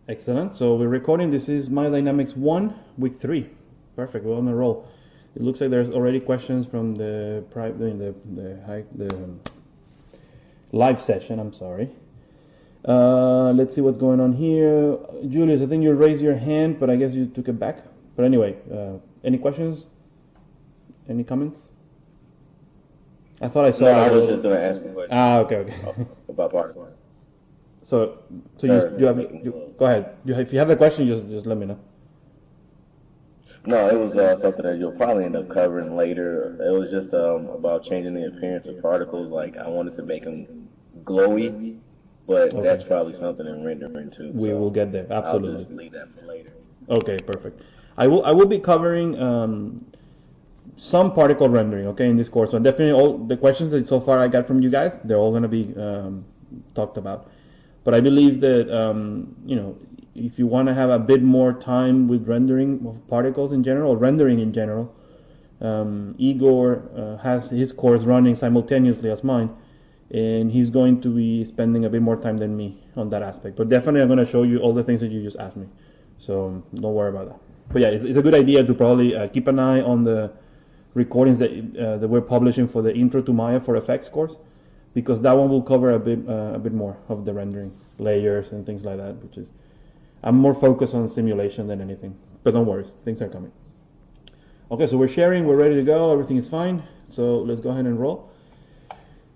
Excellent. So we're recording. This is Maya Dynamics 1, week 3. Perfect. We're on a roll. It looks like there's already questions from the live session. I'm sorry. Let's see what's going on here. Julius, I think you raised your hand, but I guess you took it back. But anyway, any questions? Any comments? I thought I saw. No, I was just going to ask a question. Okay. About particles. So you have go ahead. If you have a question, just let me know. No, it was something that you'll probably end up covering later. It was just about changing the appearance of particles. Like I wanted to make them glowy, but that's probably something in rendering too. We will get there. Absolutely. I'll just leave that for later. Okay, perfect. I will be covering some particle rendering. Okay, in this course. So definitely all the questions that so far I got from you guys, they're all going to be talked about. But I believe that, if you want to have a bit more time with rendering of particles in general, or rendering in general, Igor has his course running simultaneously as mine, and he's going to be spending a bit more time than me on that aspect. But definitely I'm going to show you all the things that you just asked me. So don't worry about that. But yeah, it's a good idea to probably keep an eye on the recordings that we're publishing for the Intro to Maya for Effects course, because that one will cover a bit more of the rendering layers and things like that, which is I'm more focused on simulation than anything. But don't worry, things are coming. Okay, so we're sharing, we're ready to go, everything is fine. So let's go ahead and roll.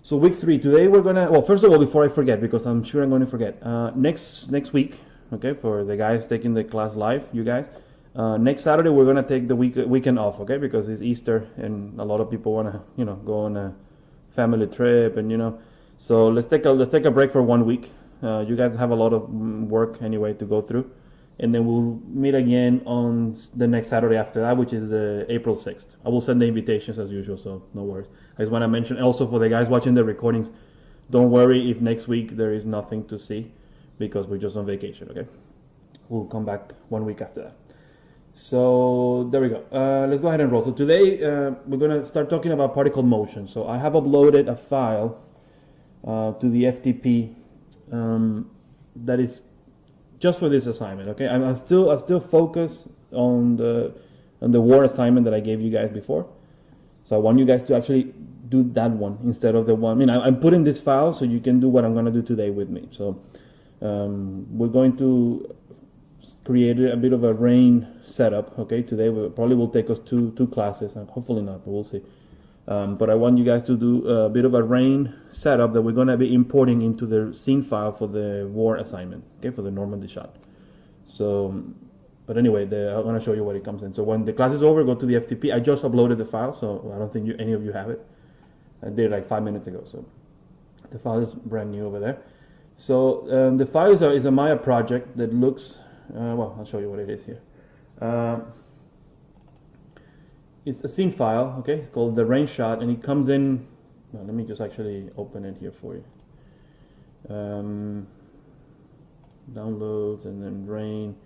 So week 3, today we're gonna, well, first of all, before I forget, because I'm sure I'm going to forget, next week, okay, for the guys taking the class live, you guys, next Saturday we're gonna take the weekend off, okay, because it's Easter and a lot of people wanna, go on a family trip, and so let's take a break for 1 week. You guys have a lot of work anyway to go through, and then we'll meet again on the next Saturday after that, which is April 6th. I will send the invitations as usual, so no worries. I just want to mention also for the guys watching the recordings, don't worry if next week there is nothing to see, because we're just on vacation, okay? We'll come back 1 week after that. So there we go. Let's go ahead and roll. So today we're going to start talking about particle motion. So I have uploaded a file to the FTP that is just for this assignment. Okay, I still focus on the war assignment that I gave you guys before. So I want you guys to actually do that one instead of the one. I mean, I'm putting this file so you can do what I'm going to do today with me. So we're going to create a bit of a rain setup. Okay, today probably will take us two classes, and hopefully not, but we'll see. But I want you guys to do a bit of a rain setup that we're going to be importing into the scene file for the war assignment, okay, for the Normandy shot. So, but anyway, I'm going to show you what it comes in. So when the class is over, go to the FTP. I just uploaded the file, so I don't think any of you have it. I did it like 5 minutes ago, so the file is brand new over there. So the file is a Maya project that looks, well, I'll show you what it is here. It's a scene file, okay? It's called the rain shot, and it comes in. Well, let me just actually open it here for you. Downloads and then rain.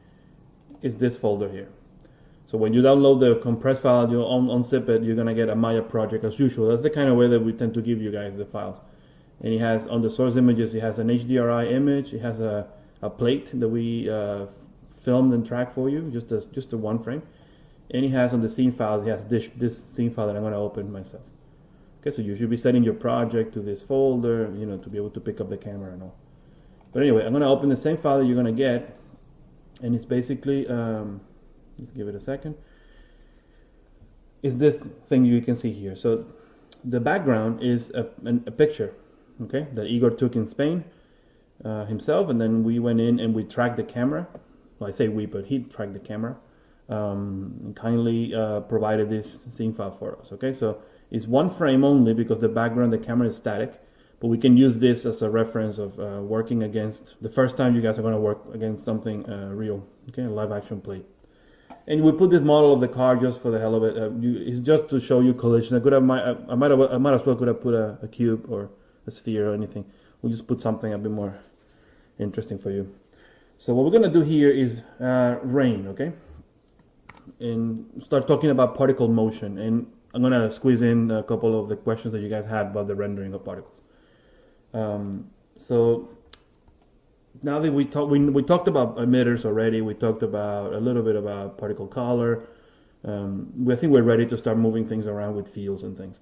It's this folder here. So when you download the compressed file, you unzip it, you're gonna get a Maya project as usual. That's the kind of way that we tend to give you guys the files. And it has on the source images, it has an HDRI image. It has a plate that we filmed and tracked for you, just a one frame. And it has on the scene files, it has this scene file that I'm going to open myself. Okay, so you should be setting your project to this folder, to be able to pick up the camera and all. But anyway, I'm going to open the same file that you're going to get, and it's basically, let's give it a second. It's this thing you can see here. So the background is a picture, okay, that Igor took in Spain himself, and then we went in and we tracked the camera. Well, I say we, but he tracked the camera. And kindly provided this scene file for us. Okay, so it's one frame only because the background, the camera is static, but we can use this as a reference of working against the first time you guys are going to work against something real, okay, a live action plate. And we put this model of the car just for the hell of it. It's just to show you collision. I might as well could have put a cube or a sphere or anything. We'll just put something a bit more interesting for you. So what we're going to do here is rain, okay? And start talking about particle motion, and I'm going to squeeze in a couple of the questions that you guys had about the rendering of particles. So now that we talked about emitters already, we talked about a little bit about particle color. I think we're ready to start moving things around with fields and things.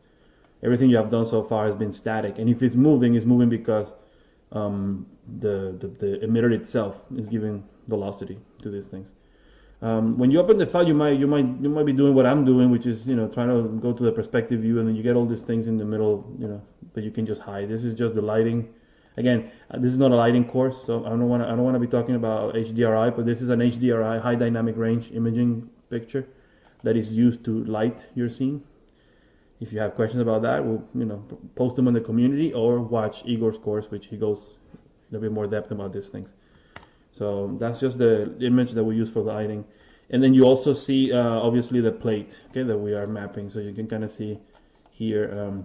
Everything you have done so far has been static, and if it's moving because the emitter itself is giving velocity to these things. When you open the file, you might be doing what I'm doing, which is trying to go to the perspective view, and then you get all these things in the middle, that you can just hide. This is just the lighting. Again, this is not a lighting course, so I don't want to be talking about HDRI, but this is an HDRI, high dynamic range imaging picture that is used to light your scene. If you have questions about that, we'll post them on the community, or watch Igor's course, which he goes in a bit more depth about these things. So that's just the image that we use for lighting. And then you also see obviously the plate, okay, that we are mapping. So you can kind of see here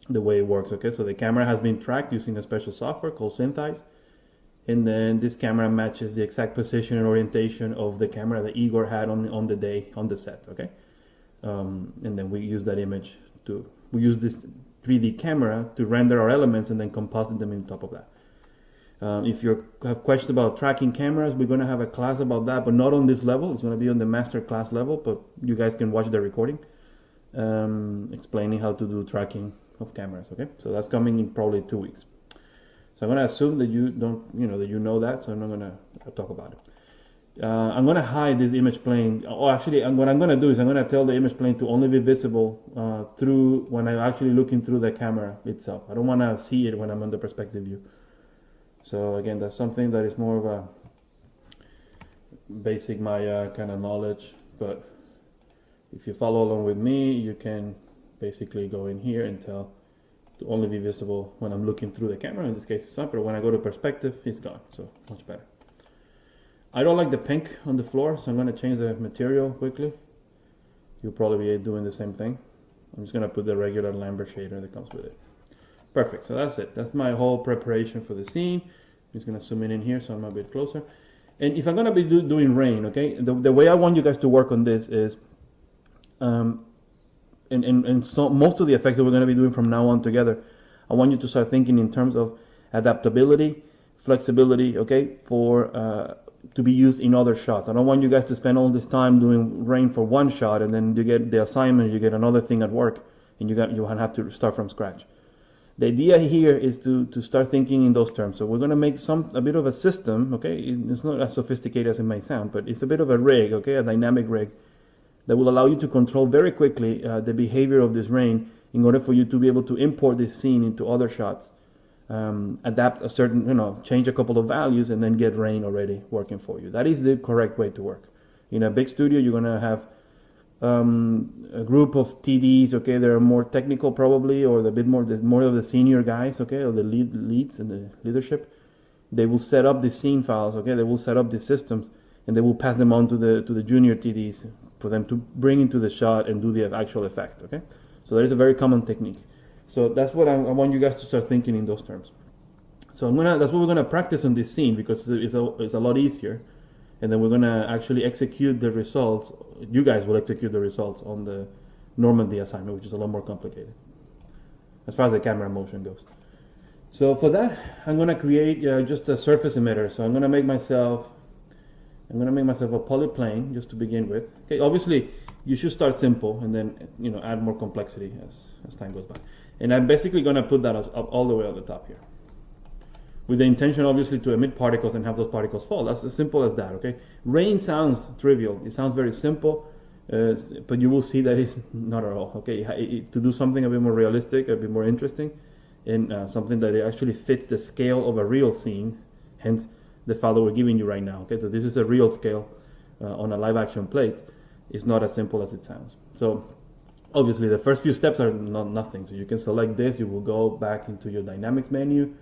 the way it works. Okay, so the camera has been tracked using a special software called Synthize, and then this camera matches the exact position and orientation of the camera that Igor had on the day on the set. Okay, and then we use that image we use this 3D camera to render our elements and then composite them on top of that. If you have questions about tracking cameras, we're going to have a class about that, but not on this level. It's going to be on the master class level, but you guys can watch the recording explaining how to do tracking of cameras. Okay, so that's coming in probably 2 weeks. So I'm going to assume that you know that, so I'm not going to talk about it. I'm going to hide this image plane. Oh, actually, what I'm going to do is I'm going to tell the image plane to only be visible through when I'm actually looking through the camera itself. I don't want to see it when I'm on the perspective view. So again, that's something that is more of a basic Maya kind of knowledge, but if you follow along with me, you can basically go in here and tell to only be visible when I'm looking through the camera. In this case it's not, but when I go to perspective, it's gone, so much better. I don't like the pink on the floor, so I'm going to change the material quickly. You'll probably be doing the same thing. I'm just going to put the regular Lambert shader that comes with it. Perfect, so that's it. That's my whole preparation for the scene. I'm just going to zoom in here so I'm a bit closer. And if I'm going to be doing rain, okay, the way I want you guys to work on this is, and so most of the effects that we're going to be doing from now on together, I want you to start thinking in terms of adaptability, flexibility, okay, for to be used in other shots. I don't want you guys to spend all this time doing rain for one shot, and then you get the assignment, you get another thing at work, and you have to start from scratch. The idea here is to start thinking in those terms. So we're going to make a bit of a system, okay? It's not as sophisticated as it may sound, but it's a bit of a rig, okay? A dynamic rig that will allow you to control very quickly the behavior of this rain in order for you to be able to import this scene into other shots, adapt a certain, change a couple of values, and then get rain already working for you. That is the correct way to work. In a big studio, you're going to have a group of TDs, okay, they're more technical probably, or more of the senior guys, okay, or the leads and the leadership. They will set up the scene files, okay, they will set up the systems, and they will pass them on to the junior TDs for them to bring into the shot and do the actual effect, okay. So that is a very common technique. So that's what I want you guys to start thinking in those terms. So that's what we're gonna practice on this scene, because it's a lot easier. And then we're going to actually execute the results. You guys will execute the results on the Normandy assignment, which is a lot more complicated as far as the camera motion goes. So for that, I'm going to create just a surface emitter. So I'm going to make myself a polyplane just to begin with. Okay, obviously you should start simple and then add more complexity as time goes by. And I'm basically going to put that up all the way at the top here, with the intention obviously to emit particles and have those particles fall. That's as simple as that, okay? Rain sounds trivial. It sounds very simple, but you will see that it's not at all, okay? To do something a bit more realistic, a bit more interesting, and something that actually fits the scale of a real scene, hence the file that we're giving you right now, okay? So this is a real scale on a live action plate. It's not as simple as it sounds. So obviously the first few steps are nothing. So you can select this, you will go back into your dynamics menu,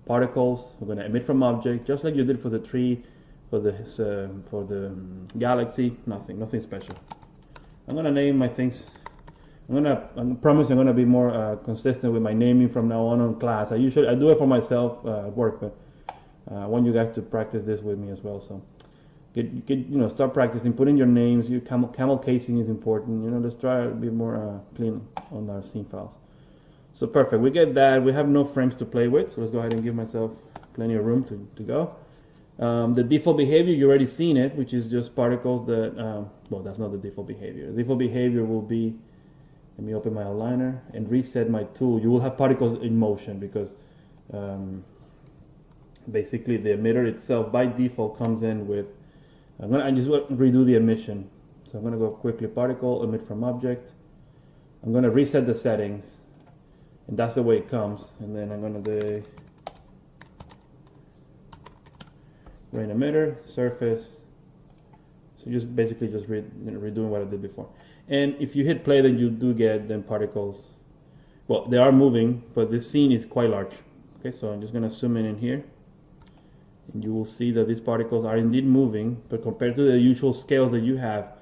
particles, we're going to emit from object, just like you did for the tree, for the galaxy. Nothing special. I'm going to name my things. I promise I'm going to be more consistent with my naming from now on class. I do it for myself at work, but I want you guys to practice this with me as well. So start practicing, put in your names. Your camel casing is important. Let's try to be more clean on our scene files. So perfect, we get that. We have no frames to play with, so let's go ahead and give myself plenty of room to go. The default behavior, you already seen it, which is just particles that, well, that's not the default behavior. The default behavior will be, let me open my aligner and reset my tool. You will have particles in motion because basically the emitter itself by default comes in with, I just want to redo the emission. So I'm going to go quickly, particle, emit from object. I'm going to reset the settings, and that's the way it comes. And then I'm going to do rain emitter, surface. So just basically just redoing what I did before. And if you hit play, then you do get them particles. Well, they are moving, but this scene is quite large. Okay, so I'm just going to zoom in here. And you will see that these particles are indeed moving, but compared to the usual scales that you have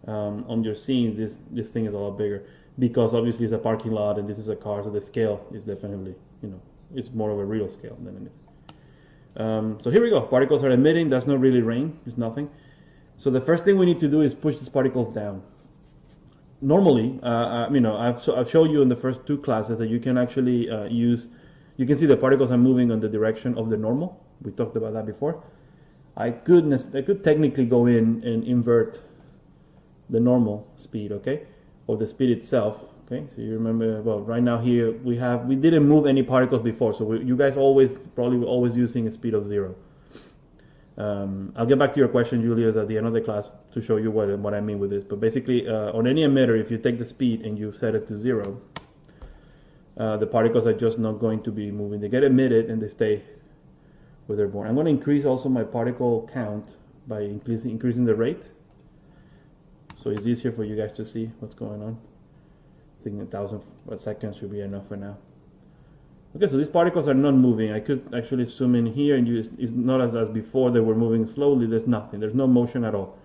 on your scenes, this thing is a lot bigger. Because obviously it's a parking lot and this is a car, so the scale is definitely, it's more of a real scale than anything. So here we go. Particles are emitting. That's not really rain. It's nothing. So the first thing we need to do is push these particles down. Normally, I've showed you in the first two classes that you can actually you can see the particles are moving on the direction of the normal. We talked about that before. I could technically go in and invert the normal speed, okay, or the speed itself. Okay, so you remember, well, right now here we didn't move any particles before, so you guys probably were always using a speed of 0. I'll get back to your question, Julius, at the end of the class to show you what I mean with this. But basically, on any emitter, if you take the speed and you set it to 0, the particles are just not going to be moving. They get emitted and they stay where they're born. I'm going to increase also my particle count by increasing the rate, so it's easier for you guys to see what's going on. I think 1,000 seconds should be enough for now. Okay, so these particles are not moving. I could actually zoom in here and it's not as before they were moving slowly. There's nothing. There's no motion at all.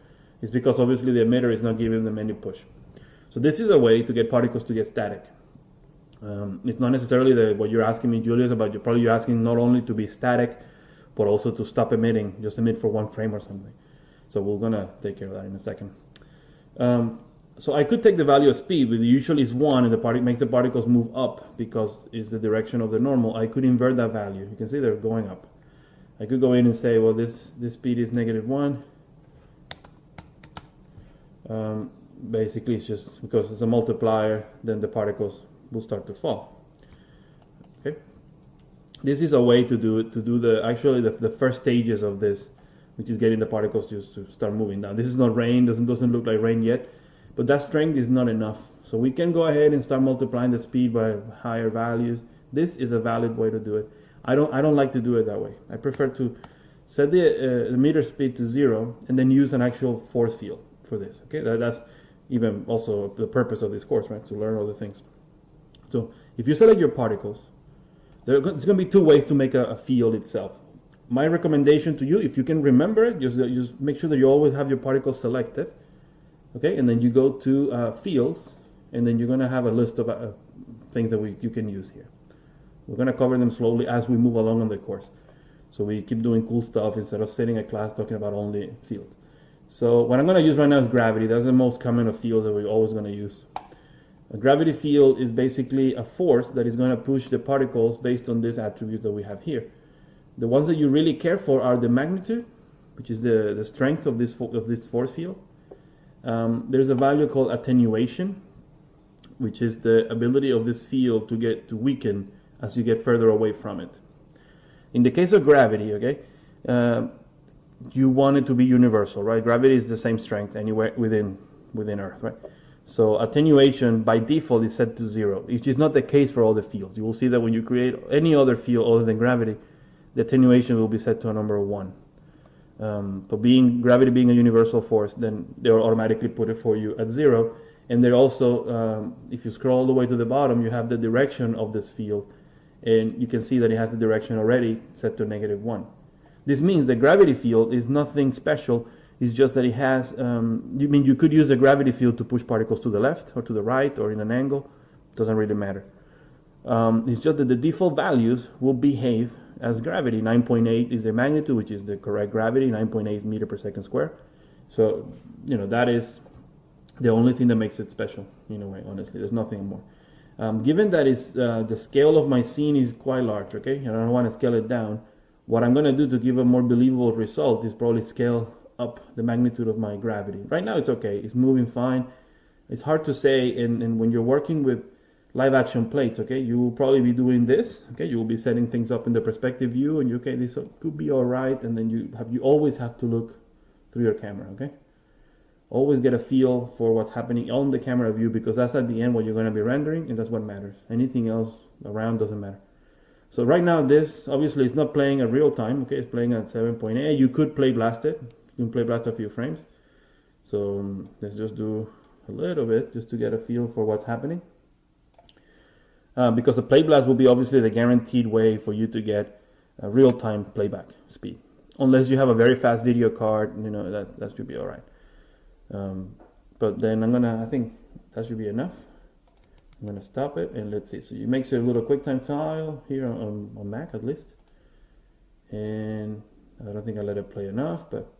It's because obviously the emitter is not giving them any push. So this is a way to get particles to get static. It's not necessarily what you're asking me, Julius, about. You're asking not only to be static, but also to stop emitting, just emit for 1 frame or something. So we're going to take care of that in a second. So I could take the value of speed, which usually is 1, and it makes the particles move up because it's the direction of the normal. I could invert that value. You can see they're going up. I could go in and say, well, this speed is -1. Basically, it's just because it's a multiplier, then the particles will start to fall. Okay. This is a way to do it, the first stages of this, which is getting the particles just to start moving down. This is not rain, doesn't look like rain yet, but that strength is not enough. So we can go ahead and start multiplying the speed by higher values. This is a valid way to do it. I don't like to do it that way. I prefer to set the meter speed to 0 and then use an actual force field for this. Okay, that's even also the purpose of this course, right? To learn all the things. So if you select your particles, there's going to be 2 ways to make a field itself. My recommendation to you, if you can remember it, just make sure that you always have your particles selected. Okay, and then you go to fields, and then you're going to have a list of things that you can use here. We're going to cover them slowly as we move along on the course. So we keep doing cool stuff instead of sitting a class talking about only fields. So what I'm going to use right now is gravity. That's the most common of fields that we're always going to use. A gravity field is basically a force that is going to push the particles based on these attributes that we have here. The ones that you really care for are the magnitude, which is the strength of this force field. There's a value called attenuation, which is the ability of this field to weaken as you get further away from it. In the case of gravity, okay, you want it to be universal, right? Gravity is the same strength anywhere within Earth, right? So attenuation by default is set to 0, which is not the case for all the fields. You will see that when you create any other field other than gravity, the attenuation will be set to a number of 1. But gravity being a universal force, then they'll automatically put it for you at 0. And they're also, if you scroll all the way to the bottom, you have the direction of this field. And you can see that it has the direction already set to -1. This means the gravity field is nothing special. It's just that it has, you could use a gravity field to push particles to the left or to the right or in an angle. It doesn't really matter. It's just that the default values will behave as gravity. 9.8 is the magnitude, which is the correct gravity, 9.8 meter per second square. So, that is the only thing that makes it special, in a way, honestly. There's nothing more. Given that the scale of my scene is quite large, okay, and I don't want to scale it down, What I'm going to do to give a more believable result is probably scale up the magnitude of my gravity. Right now it's okay, it's moving fine. It's hard to say, and when you're working with live action plates, okay, you will probably be doing this, okay, you will be setting things up in the perspective view, and okay, this could be all right, and then you always have to look through your camera, okay? Always get a feel for what's happening on the camera view, because that's at the end what you're going to be rendering, and that's what matters. Anything else around doesn't matter. So right now this obviously is not playing at real time, okay, it's playing at 7.8. You could play blast it, you can play blast a few frames. So let's just do a little bit just to get a feel for what's happening. Because the play blast will be obviously the guaranteed way for you to get a real-time playback speed, unless you have a very fast video card. You know, that should be all right. But then I think that should be enough. I'm gonna stop it and let's see. So you make a little QuickTime file here on Mac at least, and I don't think I let it play enough, but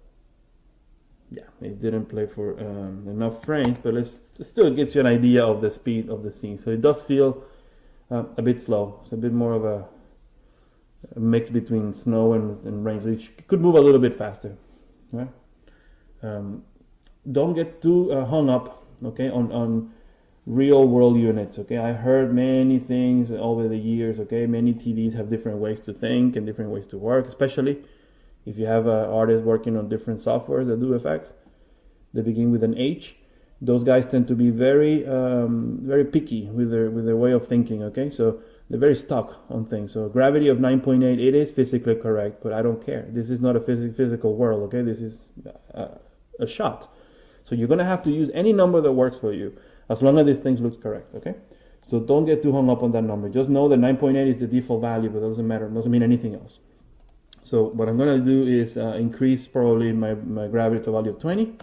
yeah, it didn't play for enough frames. But it still gets you an idea of the speed of the scene. So it does feel a bit slow. It's a bit more of a mix between snow and rain, so it could move a little bit faster, right? Don't get too hung up, okay, on real world units, okay? I heard many things over the years, okay? Many TVs have different ways to think and different ways to work, especially if you have artists working on different softwares that do effects. They begin with an H. Those guys tend to be very very picky with their way of thinking, okay? So they're very stuck on things. So gravity of 9.8, it is physically correct, but I don't care. This is not a physical world, okay? This is a shot. So you're gonna have to use any number that works for you, as long as this thing looks correct, okay? So don't get too hung up on that number. Just know that 9.8 is the default value, but it doesn't matter. It doesn't mean anything else. So what I'm gonna do is increase probably my gravity to a value of 20.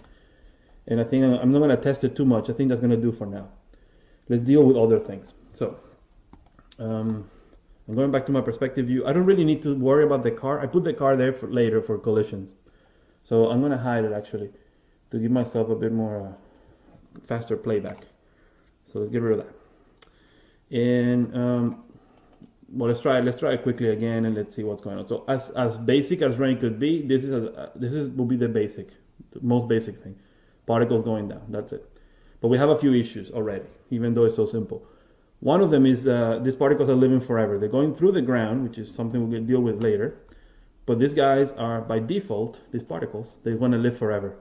And I think I'm not gonna test it too much. I think that's gonna do for now. Let's deal with other things. So I'm going back to my perspective view. I don't really need to worry about the car. I put the car there for later for collisions. So I'm gonna hide it actually to give myself a bit more faster playback. So let's get rid of that. And well, let's try it quickly again, and let's see what's going on. So as basic as rain could be, this will be the most basic thing. Particles going down. That's it. But we have a few issues already, even though it's so simple. One of them is these particles are living forever. They're going through the ground, which is something we'll deal with later. But these guys are, by default, these particles, they want to live forever.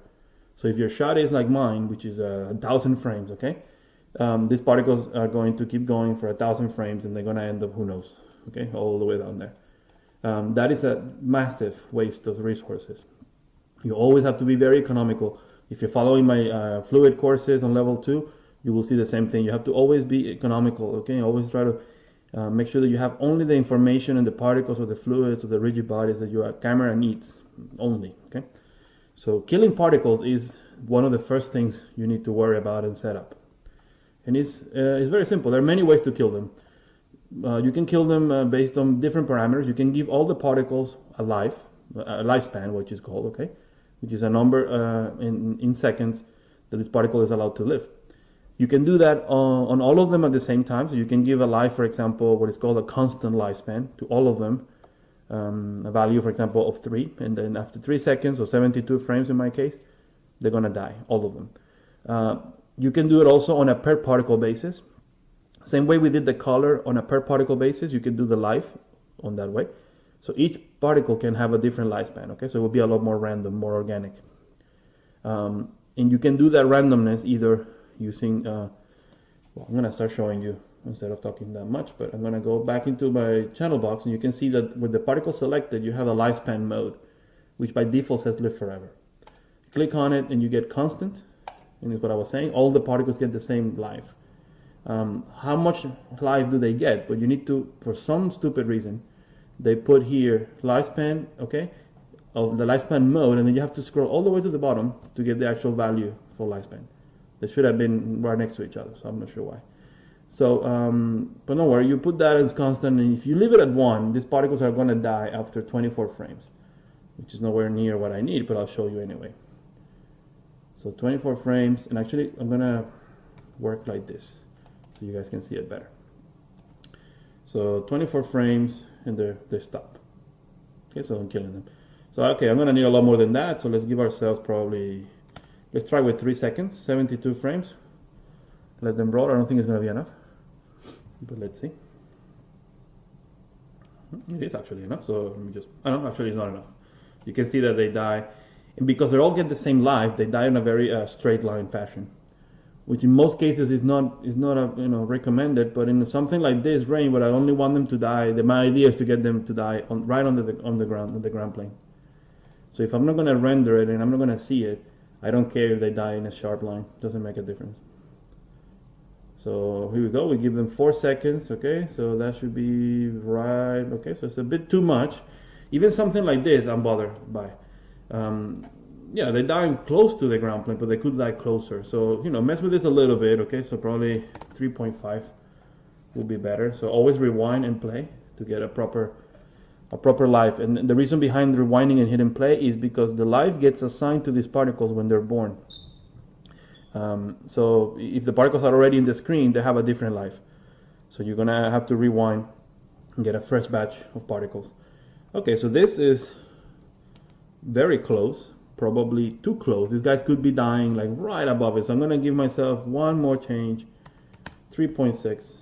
So if your shot is like mine, which is 1,000 frames, okay? These particles are going to keep going for 1,000 frames, and they're going to end up, who knows, okay, all the way down there. That is a massive waste of resources. You always have to be very economical. If you're following my fluid courses on level 2, you will see the same thing. You have to always be economical, okay? Always try to make sure that you have only the information and the particles or the fluids or the rigid bodies that your camera needs only, okay? So killing particles is one of the first things you need to worry about and set up. And it's very simple. There are many ways to kill them. You can kill them based on different parameters. You can give all the particles a lifespan, which is called, okay? Which is a number in seconds that this particle is allowed to live. You can do that on all of them at the same time. So you can give a life, for example, what is called a constant lifespan to all of them. A value, for example, of 3. And then after 3 seconds, or 72 frames in my case, they're going to die, all of them. You can do it also on a per particle basis. Same way we did the color on a per particle basis, you can do the life on that way. So each particle can have a different lifespan, okay? So it will be a lot more random, more organic. And you can do that randomness either using, well, I'm gonna start showing you instead of talking that much, but I'm gonna go back into my channel box, and you can see that with the particle selected, you have a lifespan mode, which by default says live forever. Click on it and you get constant, and it's what I was saying, all the particles get the same life. How much life do they get? But you need to, for some stupid reason, they put here lifespan, okay, of the lifespan mode, and then you have to scroll all the way to the bottom to get the actual value for lifespan. They should have been right next to each other, so I'm not sure why. So, but don't worry, you put that as constant, and if you leave it at 1, these particles are going to die after 24 frames, which is nowhere near what I need, but I'll show you anyway. So 24 frames, and actually I'm going to work like this so you guys can see it better. So 24 frames, and they stop. Okay, so I'm killing them. So okay, I'm gonna need a lot more than that. So let's give ourselves probably, let's try with 3 seconds, 72 frames. Let them roll. I don't think it's gonna be enough, but let's see. It is actually enough. So let me just, I don't know, actually it's not enough. You can see that they die, and because they all get the same life, they die in a very straight line fashion, which in most cases is not recommended. But in something like this rain, where I only want them to die, my idea is to get them to die right on the ground plane. So if I'm not going to render it and I'm not going to see it, I don't care if they die in a sharp line. Doesn't make a difference. So here we go. We give them 4 seconds. Okay, so that should be right. Okay, so it's a bit too much. Even something like this, I'm bothered by. Yeah, they're dying close to the ground plane, but they could die closer. So, mess with this a little bit, okay? So probably 3.5 would be better. So always rewind and play to get a proper life. And the reason behind rewinding and hit and play is because the life gets assigned to these particles when they're born. So if the particles are already in the screen, they have a different life. So you're gonna have to rewind and get a fresh batch of particles. Okay, so this is very close. Probably too close. These guys could be dying like right above it. So I'm going to give myself one more change, 3.6,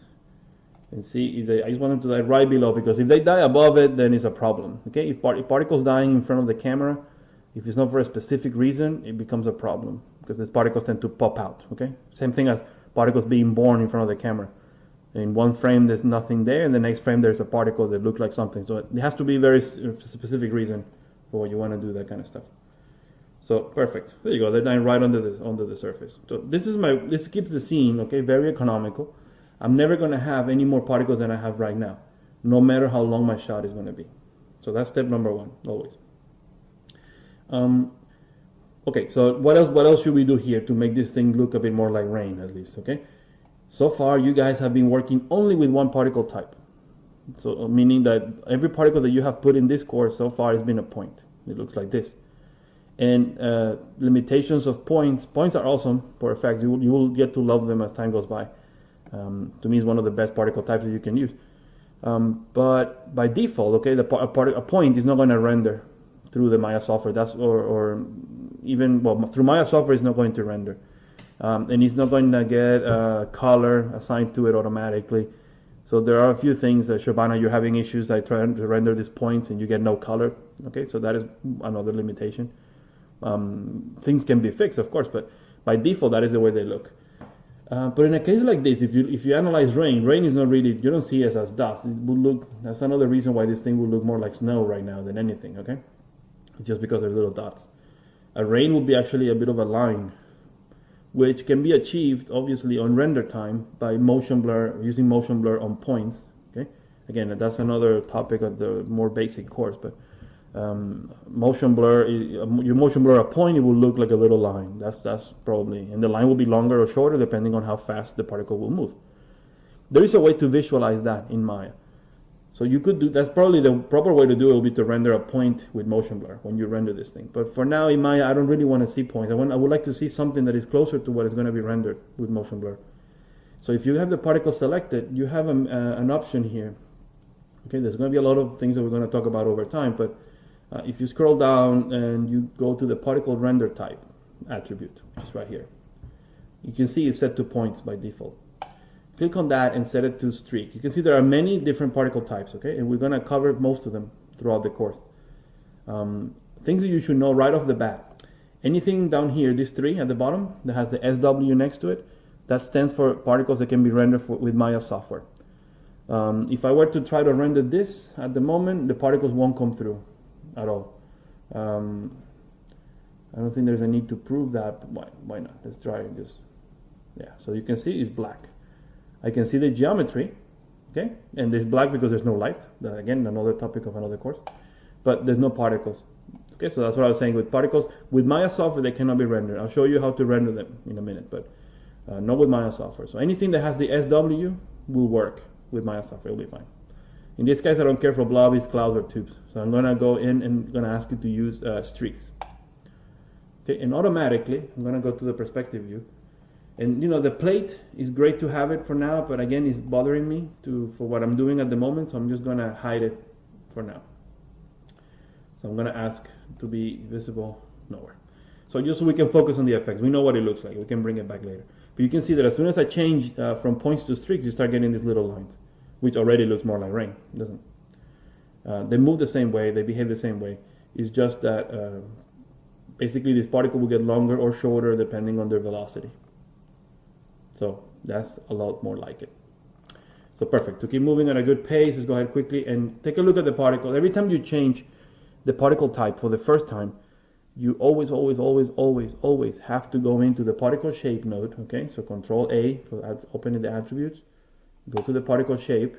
and see if I just want them to die right below, because if they die above it, then it's a problem. Okay, if particles dying in front of the camera, if it's not for a specific reason, it becomes a problem, because these particles tend to pop out. Okay, same thing as particles being born in front of the camera. In one frame there's nothing there, and the next frame there's a particle that looks like something. So it has to be a very specific reason for what you want to do that kind of stuff. So perfect. There you go. They're dying right under the surface. So this keeps the scene, okay, very economical. I'm never going to have any more particles than I have right now, no matter how long my shot is going to be. So that's step number 1, always. Okay, so what else should we do here to make this thing look a bit more like rain, at least, okay? So far, you guys have been working only with one particle type. So meaning that every particle that you have put in this course so far has been a point. It looks like this. And limitations of points. Points are awesome for effects. You will get to love them as time goes by. To me, it's one of the best particle types that you can use. But by default, okay, a point is not going to render through the Maya software. Through Maya software, it's not going to render, and it's not going to get a color assigned to it automatically. So there are a few things that Shabana, you're having issues like trying to render these points and you get no color. Okay, so that is another limitation. Things can be fixed, of course, but by default, that is the way they look. But in a case like this, if you analyze rain is not really, you don't see it as dust. It will look, that's another reason why this thing will look more like snow right now than anything, okay? Just because they're little dots. A rain will be actually a bit of a line, which can be achieved, obviously, on render time by motion blur, using motion blur on points, okay? Again, that's another topic of the more basic course, but motion blur, you motion blur a point, it will look like a little line. That's probably, and the line will be longer or shorter depending on how fast the particle will move. There is a way to visualize that in Maya. So you could do, that's probably the proper way to do it, will be to render a point with motion blur when you render this thing. But for now in Maya, I don't really want to see points. I would like to see something that is closer to what is going to be rendered with motion blur. So if you have the particle selected, you have an option here. Okay, there's going to be a lot of things that we're going to talk about over time, but if you scroll down and you go to the particle render type attribute, which is right here, you can see it's set to points by default. Click on that and set it to streak. You can see there are many different particle types, okay? And we're going to cover most of them throughout the course. Things that you should know right off the bat. Anything down here, these 3 at the bottom, that has the SW next to it, that stands for particles that can be rendered with Maya software. If I were to try to render this at the moment, the particles won't come through at all. I don't think there's a need to prove that, but why not? Let's try it. Yeah, so you can see it's black. I can see the geometry, okay? And it's black because there's no light. That, again, another topic of another course. But there's no particles. Okay, so that's what I was saying with particles. With Maya software, they cannot be rendered. I'll show you how to render them in a minute, but not with Maya software. So anything that has the SW will work with Maya software. It'll be fine. In this case, I don't care for blobbies, clouds, or tubes. So I'm going to go in and going to ask you to use streaks. Okay, and automatically, I'm going to go to the perspective view. And the plate is great to have it for now, but again, it's bothering me for what I'm doing at the moment, so I'm just going to hide it for now. So I'm going to ask to be visible nowhere. So just so we can focus on the effects. We know what it looks like. We can bring it back later. But you can see that as soon as I change from points to streaks, you start getting these little lines, which already looks more like rain, doesn't it? They move the same way. They behave the same way. It's just that basically this particle will get longer or shorter depending on their velocity. So that's a lot more like it. So perfect. To keep moving at a good pace, let's go ahead quickly and take a look at the particle. Every time you change the particle type for the first time, you always have to go into the particle shape node. Okay, so Control A for opening the attributes. Go to the particle shape.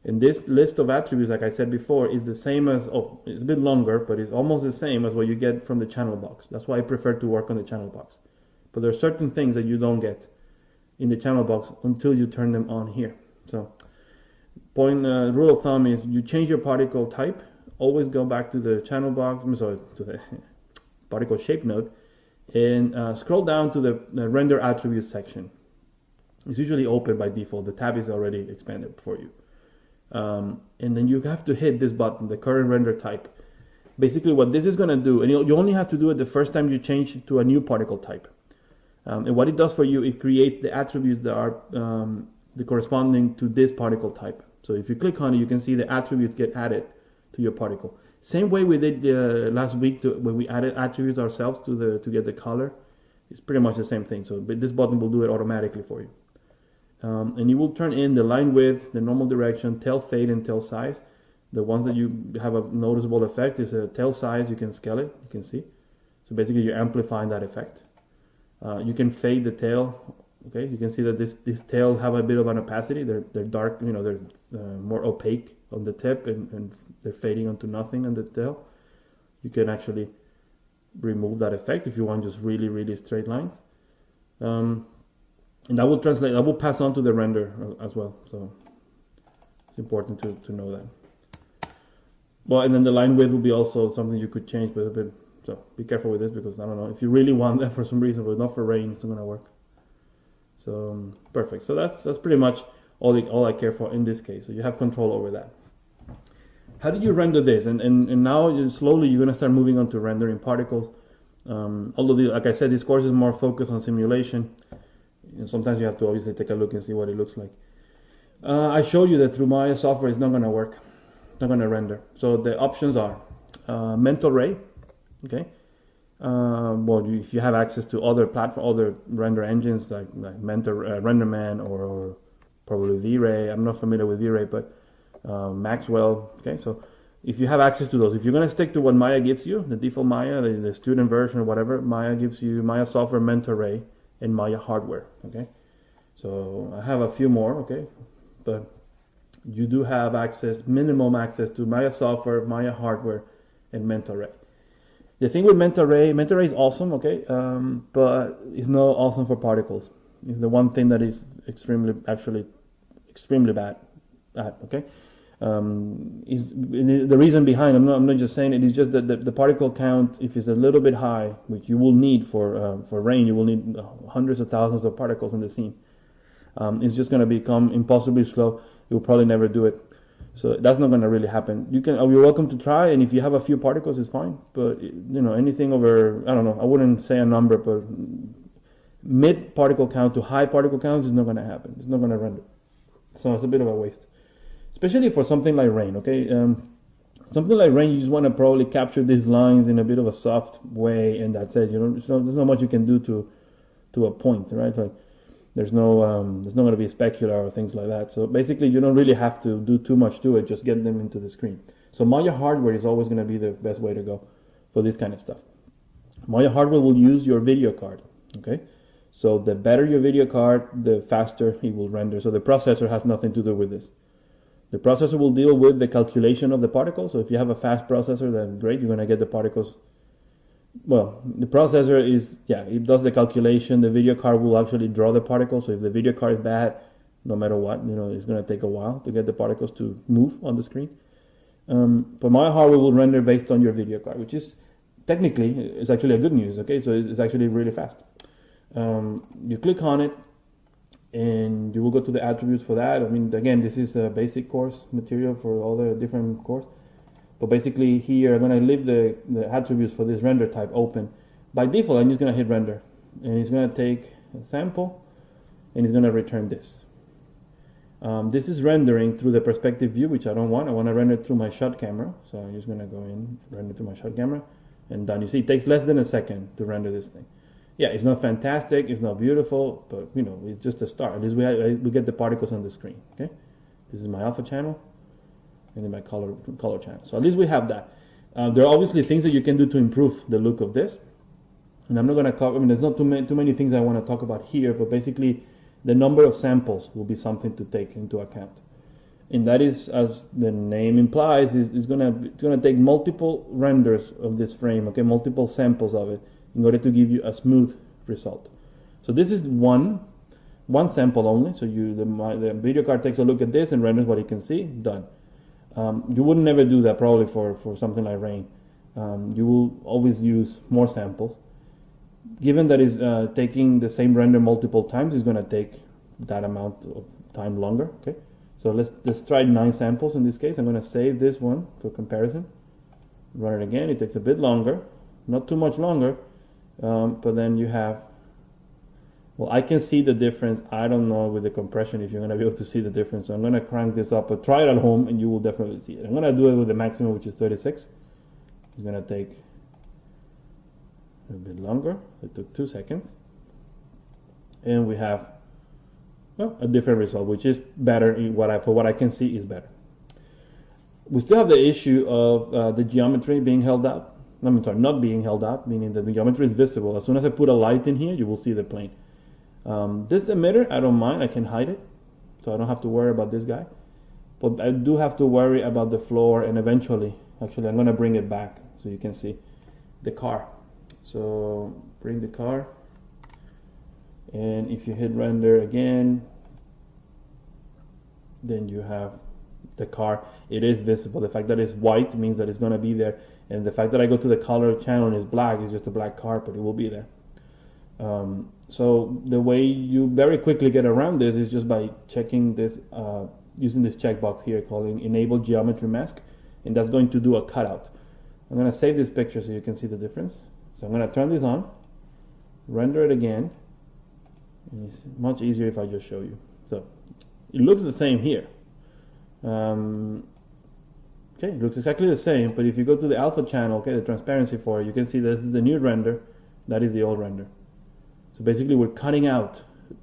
And this list of attributes, like I said before, is the same as, it's a bit longer, but it's almost the same as what you get from the channel box. That's why I prefer to work on the channel box. But there are certain things that you don't get in the channel box until you turn them on here. So rule of thumb is you change your particle type, always go back to the channel box, to the particle shape node, and scroll down to the render attributes section. It's usually open by default. The tab is already expanded for you. And then you have to hit this button, the current render type. Basically what this is going to do, and you only have to do it the first time you change to a new particle type. And what it does for you, it creates the attributes that are the corresponding to this particle type. So if you click on it, you can see the attributes get added to your particle. Same way we did last week when we added attributes ourselves to get the color. It's pretty much the same thing. So but this button will do it automatically for you. And you will turn in the line width, the normal direction, tail fade, and tail size. The ones that you have a noticeable effect is a tail size. You can scale it. You can see. So basically, you're amplifying that effect. You can fade the tail. Okay, you can see that this tail have a bit of an opacity. They're dark. They're more opaque on the tip, and they're fading onto nothing on the tail. You can actually remove that effect if you want just really straight lines. And that will translate, that will pass on to the render as well. So it's important to know that. Well, and then the line width will be also something you could change with a bit. So be careful with this because I don't know if you really want that for some reason, but not for rain, it's not going to work. So perfect. So that's pretty much all I care for in this case. So you have control over that. How do you render this? And now slowly you're going to start moving on to rendering particles. Although, like I said, this course is more focused on simulation. Sometimes you have to obviously take a look and see what it looks like. I showed you that through Maya software it's not going to work, not going to render. So the options are Mental Ray, okay. Well, if you have access to other other render engines like RenderMan or probably V-Ray. I'm not familiar with V-Ray, but Maxwell. Okay, so if you have access to those, if you're going to stick to what Maya gives you, the default Maya, the student version or whatever, Maya gives you Maya software, Mental Ray, and Maya hardware. Okay, so I have a few more. Okay, but you do have access, minimum access to Maya software, Maya hardware, and Mental Ray. The thing with Mental Ray is awesome, okay, but it's not awesome for particles. It's the one thing that is extremely bad at, okay. Is the reason behind, I'm not just saying it, is just that the particle count, if it's a little bit high, which you will need for rain, you will need hundreds of thousands of particles in the scene. It's just going to become impossibly slow. You'll probably never do it. So that's not going to really happen. You're welcome to try, and if you have a few particles, it's fine. But anything over, I don't know, I wouldn't say a number, but mid particle count to high particle counts is not going to happen. It's not going to render. So it's a bit of a waste, especially for something like rain. Okay, something like rain, you just want to probably capture these lines in a bit of a soft way, and that's it. There's not much you can do to a point, right? Like, there's not going to be specular or things like that. So basically, you don't really have to do too much to it. Just get them into the screen. So Maya hardware is always going to be the best way to go for this kind of stuff. Maya hardware will use your video card. Okay, so the better your video card, the faster it will render. So the processor has nothing to do with this. The processor will deal with the calculation of the particles. So if you have a fast processor, then great, you're going to get the particles. Well, the processor it does the calculation. The video card will actually draw the particles. So if the video card is bad, no matter what, it's going to take a while to get the particles to move on the screen. But Maya hardware will render based on your video card, which is technically is actually a good news. Okay, so it's actually really fast. You click on it, and you will go to the attributes for that. I mean, again, this is a basic course material for all the different courses. But basically here, I'm going to leave the attributes for this render type open. By default, I'm just going to hit render. And it's going to take a sample, and it's going to return this. This is rendering through the perspective view, which I don't want. I want to render through my shot camera. So I'm just going to go in, render through my shot camera, and done. You see, it takes less than a second to render this thing. Yeah, it's not fantastic, it's not beautiful, but you know, it's just a start. At least we get the particles on the screen. Okay, this is my alpha channel, and then my color channel. So at least we have that. There are obviously things that you can do to improve the look of this, and I'm not going to cover. I mean, there's not too many things I want to talk about here, but basically, the number of samples will be something to take into account, and that is, as the name implies, is going to take multiple renders of this frame. Okay, multiple samples of it, in order to give you a smooth result. So this is one sample only. So the video card takes a look at this and renders what you can see. Done. You wouldn't never do that probably for something like rain. You will always use more samples. Given that is taking the same render multiple times, it's going to take that amount of time longer. Okay. So let's try 9 samples in this case. I'm going to save this one for comparison. Run it again. It takes a bit longer, not too much longer. But then you have, well, I can see the difference. I don't know with the compression if you're going to be able to see the difference. So I'm going to crank this up, but try it at home and you will definitely see it. I'm going to do it with the maximum, which is 36. It's going to take a bit longer. It took 2 seconds. And we have, well, a different result, which is better. For what I can see is better. We still have the issue of the geometry being held out. I'm sorry, not being held out, meaning that the geometry is visible. As soon as I put a light in here, you will see the plane. This emitter, I don't mind. I can hide it, so I don't have to worry about this guy. But I do have to worry about the floor, and eventually, actually, I'm going to bring it back so you can see the car. So bring the car, and if you hit render again, then you have the car. It is visible. The fact that it's white means that it's going to be there. And the fact that I go to the color channel and it's black is just a black carpet. It will be there. So the way you very quickly get around this is just by checking this, using this checkbox here calling Enable Geometry Mask, and that's going to do a cutout. I'm going to save this picture so you can see the difference. So I'm going to turn this on, render it again, and it's much easier if I just show you. So it looks the same here. Okay, it looks exactly the same, but if you go to the alpha channel, okay, the transparency for it, you can see this is the new render, that is the old render. So basically we're cutting out,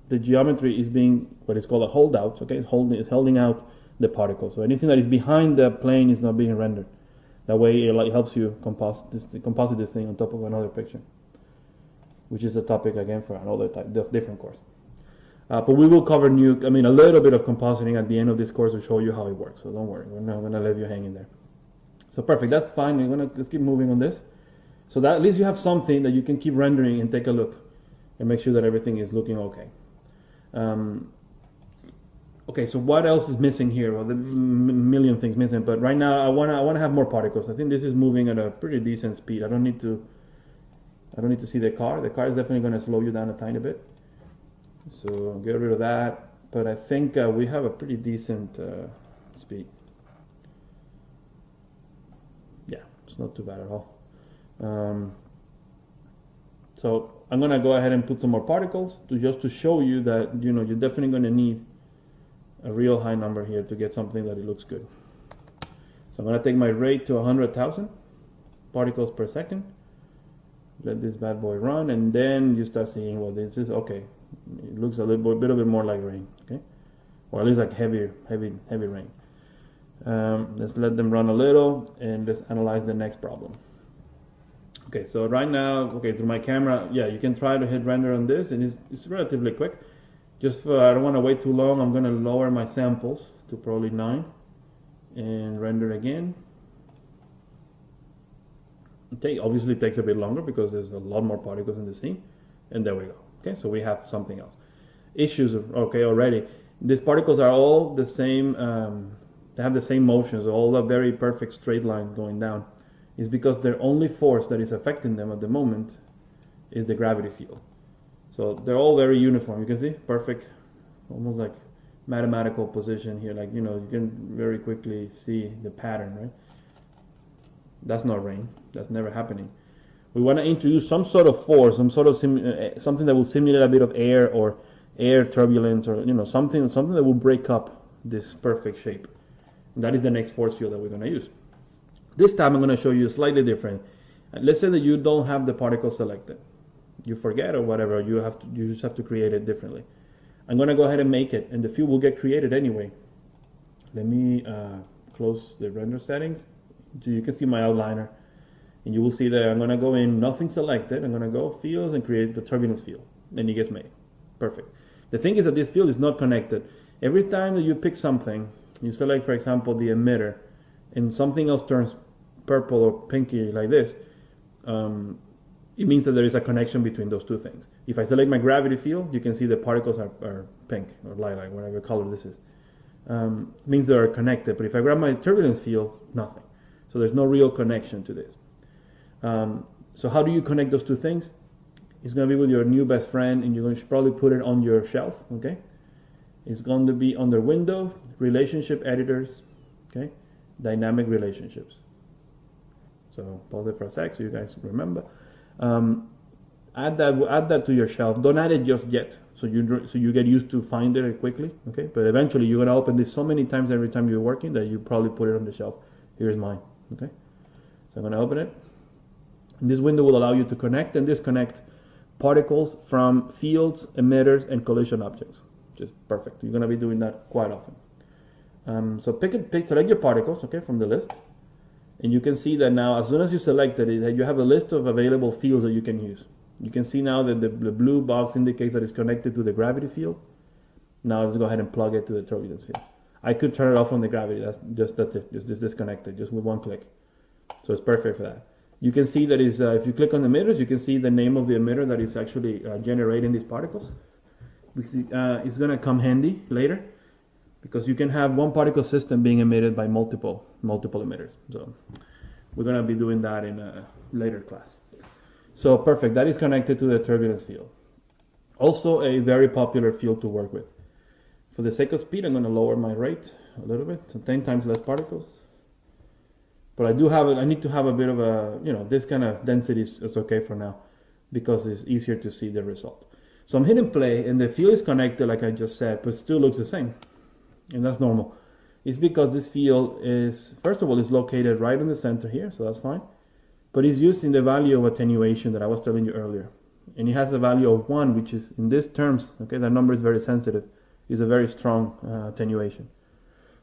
the geometry is being what is called a holdout, okay, it's holding out the particle. So anything that is behind the plane is not being rendered. That way it helps you composite this thing on top of another picture, which is a topic again for another different course. But we will cover a little bit of compositing at the end of this course to show you how it works. So don't worry, we're not going to leave you hanging there. So perfect, that's fine. Let's keep moving on this. So that at least you have something that you can keep rendering and take a look and make sure that everything is looking okay. Okay, so what else is missing here? Well, there's a million things missing, but right now I want to have more particles. I think this is moving at a pretty decent speed. I don't need to see the car. The car is definitely going to slow you down a tiny bit. So get rid of that, but I think we have a pretty decent speed. Yeah, it's not too bad at all. So I'm gonna go ahead and put some more particles just to show you that you're definitely gonna need a real high number here to get something that it looks good. So I'm gonna take my rate to 100,000 particles per second. Let this bad boy run, and then you start seeing, well, this is okay. It looks a little bit more like rain, okay, or at least like heavy rain. Let's let them run a little, and let's analyze the next problem. Okay, so right now, okay, through my camera, yeah, you can try to hit render on this, and it's relatively quick. Just for, I don't want to wait too long, I'm going to lower my samples to probably 9 and render again. Okay, obviously it takes a bit longer because there's a lot more particles in the scene, and there we go. Okay, so we have something else. Issues, okay, already. These particles are all the same, they have the same motions, all the very perfect straight lines going down. It's because their only force that is affecting them at the moment is the gravity field. So they're all very uniform. You can see, perfect, almost like mathematical position here. Like, you can very quickly see the pattern, right? That's not rain. That's never happening. We want to introduce some sort of force, some sort of something that will simulate a bit of air or air turbulence, or something that will break up this perfect shape. And that is the next force field that we're going to use. This time I'm going to show you slightly different. Let's say that you don't have the particle selected. You forget or whatever. You just have to create it differently. I'm going to go ahead and make it, and the field will get created anyway. Let me close the render settings so you can see my outliner. And you will see that I'm going to go in, nothing selected. I'm going to go fields and create the turbulence field. And it gets made. Perfect. The thing is that this field is not connected. Every time that you pick something, you select, for example, the emitter, and something else turns purple or pinky like this, it means that there is a connection between those two things. If I select my gravity field, you can see the particles are pink or lilac, whatever color this is. Means they are connected. But if I grab my turbulence field, nothing. So there's no real connection to this. So how do you connect those two things? It's going to be with your new best friend, and you're going to probably put it on your shelf. Okay, it's going to be under Window, Relationship Editors, okay, Dynamic Relationships. So pause it for a sec so you guys remember. Add that to your shelf. Don't add it just yet, so you get used to find it quickly. Okay, but eventually you're going to open this so many times every time you're working that you probably put it on the shelf. Here's mine. Okay, so I'm going to open it. And this window will allow you to connect and disconnect particles from fields, emitters, and collision objects. Just perfect. You're going to be doing that quite often. So select your particles, okay, from the list. And you can see that now, as soon as you selected it, you have a list of available fields that you can use. You can see now that the blue box indicates that it's connected to the gravity field. Now let's go ahead and plug it to the turbulence field. I could turn it off from the gravity. That's it. Just disconnect it, just with one click. So it's perfect for that. You can see that is if you click on the emitters, you can see the name of the emitter that is actually generating these particles. It's going to come handy later, because you can have one particle system being emitted by multiple emitters. So we're going to be doing that in a later class. So perfect. That is connected to the turbulence field. Also a very popular field to work with. For the sake of speed, I'm going to lower my rate a little bit, so 10 times less particles. But I need to have a bit of a, this kind of density is okay for now, because it's easier to see the result. So I'm hitting play, and the field is connected like I just said, but still looks the same. And that's normal. It's because this field is, first of all, is located right in the center here, so that's fine. But it's using the value of attenuation that I was telling you earlier. And it has a value of 1, which is, in these terms, okay, that number is very sensitive. It's a very strong attenuation.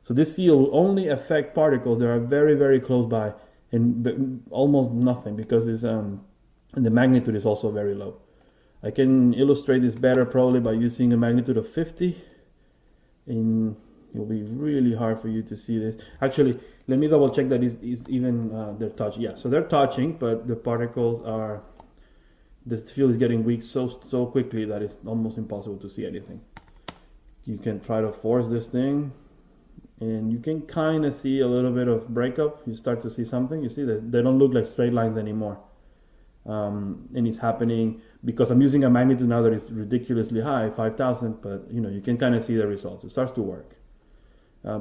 So this field will only affect particles that are very, very close by, and almost nothing, because it's, and the magnitude is also very low. I can illustrate this better probably by using a magnitude of 50, and it will be really hard for you to see this. Actually, let me double check that is even they're touching. Yeah, so they're touching, but the particles are, this field is getting weak so quickly that it's almost impossible to see anything. You can try to force this thing, and you can kind of see a little bit of breakup. You start to see something. You see this, they don't look like straight lines anymore. And it's happening because I'm using a magnitude now that is ridiculously high, 5,000, but you can kind of see the results. It starts to work.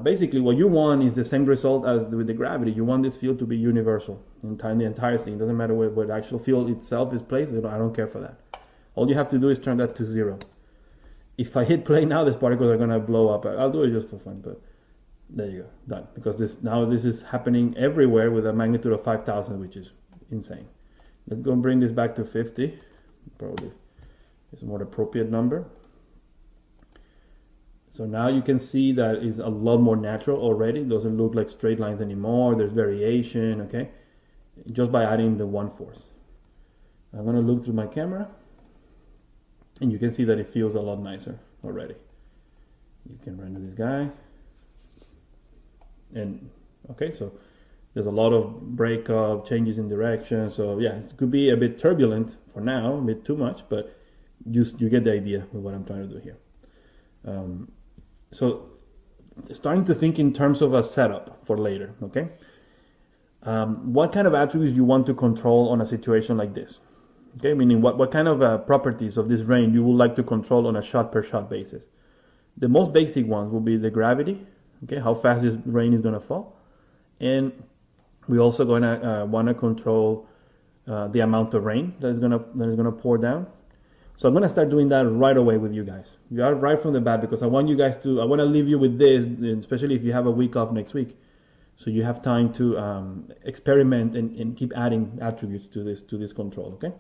Basically, what you want is the same result as with the gravity. You want this field to be universal in the entire thing. It doesn't matter where the actual field itself is placed. I don't care for that. All you have to do is turn that to 0. If I hit play now, these particles are going to blow up. I'll do it just for fun, but there you go, done. Because this is happening everywhere with a magnitude of 5,000, which is insane. Let's go and bring this back to 50. Probably is a more appropriate number. So now you can see that is a lot more natural already. It doesn't look like straight lines anymore. There's variation, okay? Just by adding the 1 force. I'm going to look through my camera, and you can see that it feels a lot nicer already. You can render this guy. And, okay, so there's a lot of breakup, changes in direction. So yeah, it could be a bit turbulent for now, a bit too much, but you get the idea of what I'm trying to do here. So starting to think in terms of a setup for later, okay? What kind of attributes you want to control on a situation like this? Okay, meaning what kind of properties of this rain you would like to control on a shot per shot basis? The most basic ones will be the gravity, okay, how fast this rain is going to fall, and We're also going to want to control the amount of rain that is gonna pour down. So I'm gonna start doing that right away with you guys. You are right from the bat because I want to leave you with this, especially if you have a week off next week, so you have time to experiment and keep adding attributes to this control. Okay.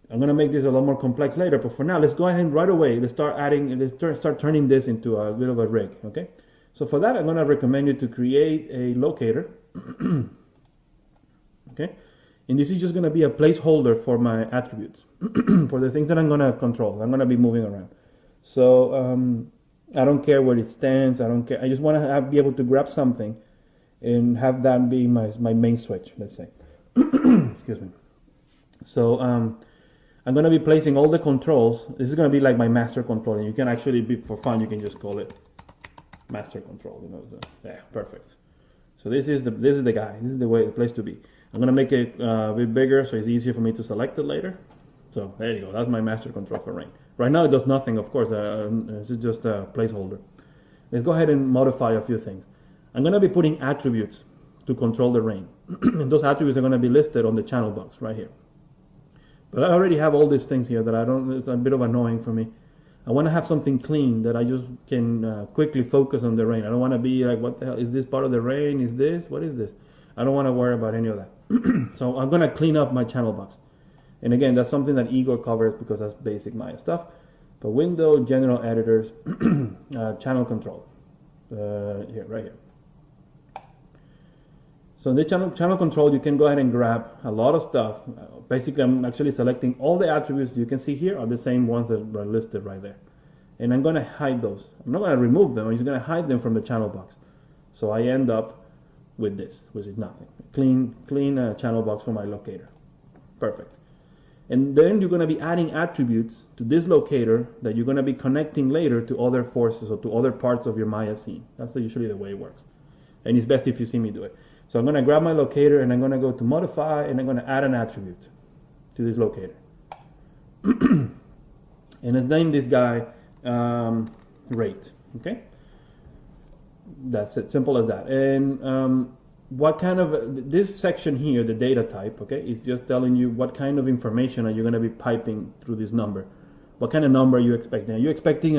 I'm gonna make this a lot more complex later, but for now, let's go ahead and right away let's start turning this into a bit of a rig. Okay. So for that, I'm gonna recommend you to create a locator. Okay. And this is just going to be a placeholder for my attributes, for the things that I'm going to control. I'm going to be moving around. So I don't care where it stands. I don't care. I just want to be able to grab something and have that be my main switch, let's say. Excuse me. So I'm going to be placing all the controls. This is going to be like my master control. And you can actually, for fun, you can just call it master control. Yeah, perfect. So this is the guy. This is the place to be. I'm going to make it a bit bigger so it's easier for me to select it later. So there you go. That's my master control for rain. Right now it does nothing, of course. This is just a placeholder. Let's go ahead and modify a few things. I'm going to be putting attributes to control the rain. And those attributes are going to be listed on the channel box right here. But I already have all these things here that it's a bit of annoying for me. I want to have something clean that I just can quickly focus on the rain. I don't want to be like, what the hell, is this part of the rain? Is this? What is this? I don't want to worry about any of that. So I'm going to clean up my channel box. And again, that's something that Igor covers because that's basic Maya stuff. But window, general editors, channel control. Here, right here. So in the channel control, you can go ahead and grab a lot of stuff. Basically, I'm actually selecting all the attributes you can see here are the same ones that are listed right there. And I'm going to hide those. I'm not going to remove them. I'm just going to hide them from the channel box. So I end up with this, which is nothing. Clean channel box for my locator. Perfect. And then you're going to be adding attributes to this locator that you're going to be connecting later to other forces or to other parts of your Maya scene. That's usually the way it works. And it's best if you see me do it. So I'm going to grab my locator and I'm going to go to modify and I'm going to add an attribute to this locator. And let's name this guy rate. Okay? That's it, simple as that. And what kind of, this section here, the data type, okay, is just telling you what kind of information are you going to be piping through this number. What kind of number are you expecting? Are you expecting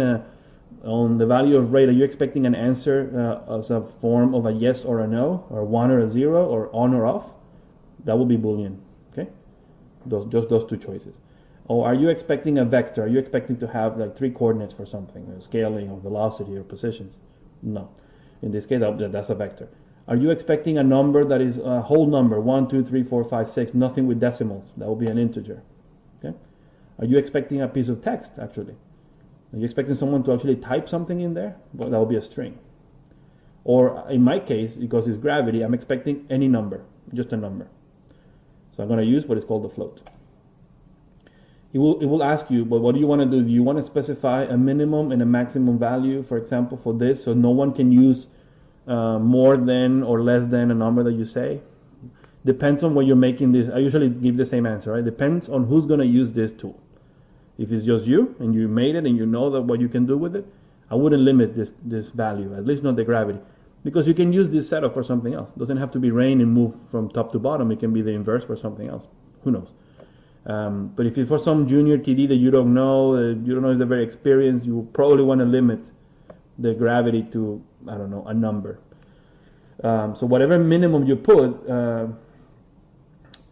on the value of rate, are you expecting an answer as a form of a yes or a no, or 1 or a 0, or on or off? That will be Boolean, okay? Just those two choices. Or are you expecting a vector? Are you expecting to have like 3 coordinates for something, scaling or velocity or positions? No. In this case, that's a vector. Are you expecting a number that is a whole number, 1, 2, 3, 4, 5, 6, nothing with decimals? That will be an integer. Okay? Are you expecting a piece of text, actually? Are you expecting someone to actually type something in there? Well, that will be a string. Or in my case, because it's gravity, I'm expecting any number, just a number. So I'm going to use what is called the float. It will ask you, but what do you want to do? Do you want to specify a minimum and a maximum value, for example, for this, so no one can use more than or less than a number that you say? Depends on what you're making this. I usually give the same answer, right? Depends on who's going to use this tool. If it's just you and you made it and you know that what you can do with it, I wouldn't limit this value, at least not the gravity, because you can use this setup for something else. It doesn't have to be rain and move from top to bottom. It can be the inverse for something else. Who knows? But if it's for some junior TD that you don't know if they're very experienced, you will probably want to limit the gravity to, I don't know, a number. So whatever minimum you put,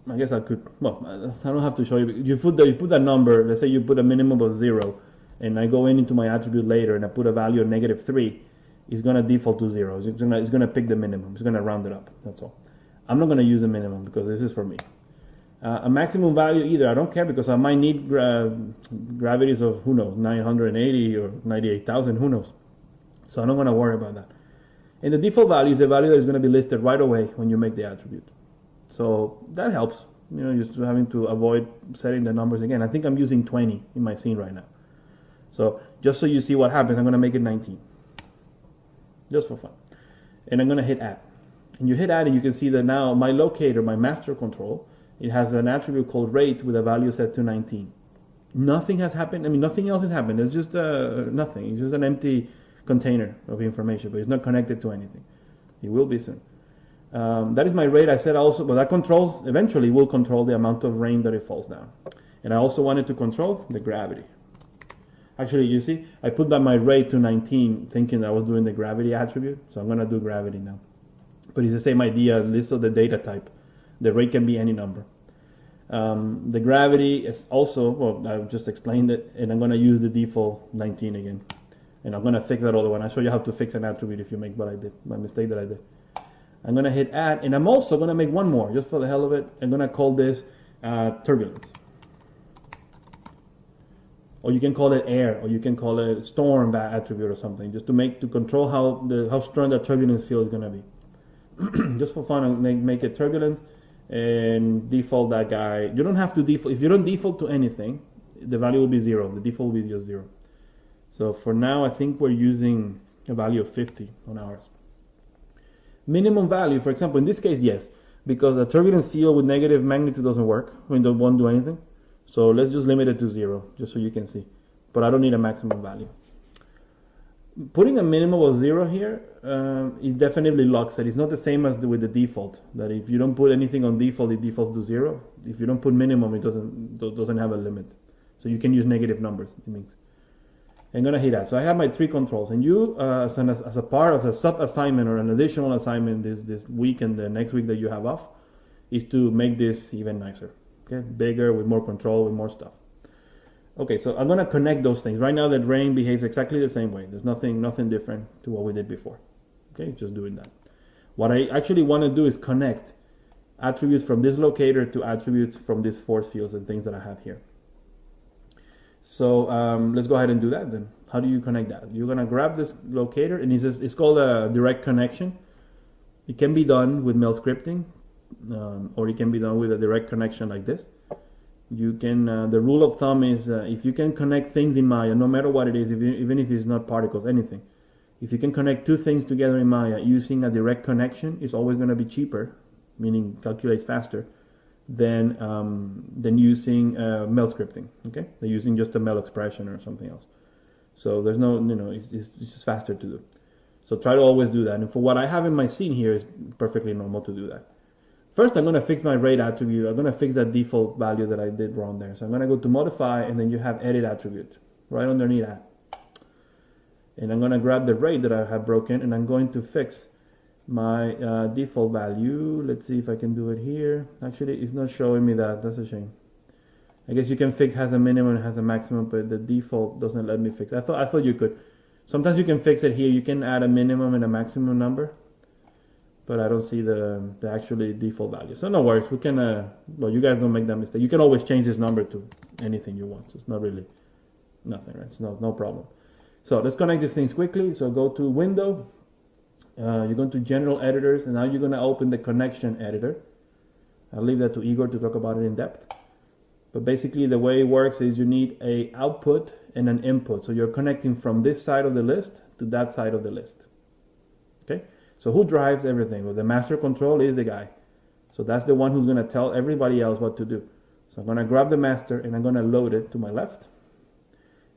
I guess I could, well, I don't have to show you. You put that number, let's say you put a minimum of 0, and I go into my attribute later and I put a value of -3, it's going to default to 0. It's going to pick the minimum. It's going to round it up. That's all. I'm not going to use a minimum because this is for me. A maximum value either, I don't care, because I might need gravities of, who knows, 980 or 98,000, who knows. So I'm not going to worry about that. And the default value is the value that is going to be listed right away when you make the attribute. So that helps, just having to avoid setting the numbers again. I think I'm using 20 in my scene right now. So just so you see what happens, I'm going to make it 19. Just for fun. And I'm going to hit add. And you hit add and you can see that now my locator, my master control, it has an attribute called rate with a value set to 19. Nothing has happened. I mean, nothing else has happened. It's just nothing. It's just an empty container of information, but it's not connected to anything. It will be soon. That is my rate. I said also, but that controls, eventually will control the amount of rain that it falls down. And I also wanted to control the gravity. Actually, you see, I put that my rate to 19 thinking I was doing the gravity attribute. So I'm going to do gravity now. But it's the same idea, list of the data type. The rate can be any number. The gravity is also, well, I just explained it, and I'm going to use the default 19 again. And I'm going to fix that other one. I'll show you how to fix an attribute if you make what I did, my mistake that I did. I'm going to hit add, and I'm also going to make one more, just for the hell of it. I'm going to call this turbulence. Or you can call it air, or you can call it storm, that attribute or something, just to control how strong that turbulence field is going to be. Just for fun, make it turbulence and default that guy. You don't have to default. If you don't default to anything, the value will be 0. The default will be just 0. So for now, I think we're using a value of 50 on ours. Minimum value, for example, in this case, yes, because a turbulence field with negative magnitude doesn't work. It won't do anything. So let's just limit it to 0, just so you can see. But I don't need a maximum value. Putting a minimum of 0 here, it definitely locks it. It's not the same as with the default, that if you don't put anything on default, it defaults to 0. If you don't put minimum, it doesn't have a limit. So you can use negative numbers, it means. I'm going to hit that. So I have my 3 controls. And you, as a part of a sub-assignment or an additional assignment this week and the next week that you have off, is to make this even nicer. Okay, bigger, with more control, with more stuff. Okay, so I'm going to connect those things. Right now, that rain behaves exactly the same way. There's nothing different to what we did before. Okay, just doing that. What I actually want to do is connect attributes from this locator to attributes from these force fields and things that I have here. So let's go ahead and do that then. How do you connect that? You're going to grab this locator, and it's called a direct connection. It can be done with mail scripting. Or it can be done with a direct connection like this. You can. The rule of thumb is if you can connect things in Maya, no matter what it is, even if it's not particles, anything. If you can connect 2 things together in Maya using a direct connection, it's always going to be cheaper, meaning calculates faster, than using mail scripting. Okay, they're using just a mail expression or something else. So there's no, it's just faster to do. So try to always do that. And for what I have in my scene here, is perfectly normal to do that. First, I'm going to fix my rate attribute. I'm going to fix that default value that I did wrong there. So I'm going to go to modify, and then you have edit attribute right underneath that. And I'm going to grab the rate that I have broken, and I'm going to fix my default value. Let's see if I can do it here. Actually, it's not showing me that. That's a shame. I guess you can fix has a minimum and has a maximum, but the default doesn't let me fix. I thought you could. Sometimes you can fix it here. You can add a minimum and a maximum number. But I don't see the actually default value. So no worries. We can, well, you guys don't make that mistake. You can always change this number to anything you want. So it's not really nothing, right? It's no problem. So let's connect these things quickly. So go to Window. You're going to General Editors. And now you're going to open the Connection Editor. I'll leave that to Igor to talk about it in depth. But basically the way it works is you need a output and an input. So you're connecting from this side of the list to that side of the list. Okay? So who drives everything? Well, the master control is the guy. So that's the one who's going to tell everybody else what to do. So I'm going to grab the master and I'm going to load it to my left.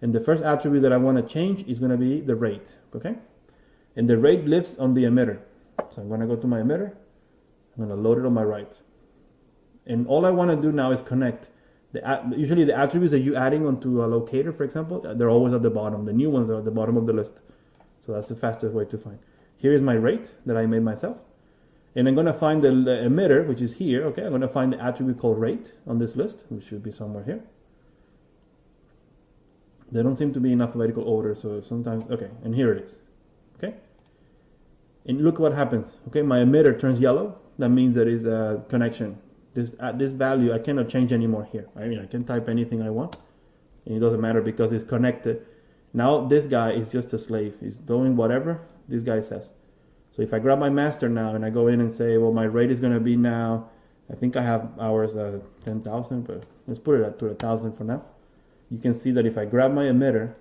And the first attribute that I want to change is going to be the rate. Okay? And the rate lives on the emitter. So I'm going to go to my emitter. I'm going to load it on my right. And all I want to do now is connect. Usually the attributes that you're adding onto a locator, for example, they're always at the bottom. The new ones are at the bottom of the list. So that's the fastest way to find. Here is my rate that I made myself. And I'm going to find the emitter, which is here. Okay, I'm going to find the attribute called rate on this list, which should be somewhere here. They don't seem to be in alphabetical order, so sometimes, okay, and here it is. Okay, and look what happens. Okay, my emitter turns yellow. That means there is a connection. This value, I cannot change anymore here. I mean, I can type anything I want, and it doesn't matter because it's connected. Now this guy is just a slave. He's doing whatever this guy says. So if I grab my master now and I go in and say, well, my rate is going to be now, I think I have hours 10,000, but let's put it to 1,000 for now. You can see that if I grab my emitter,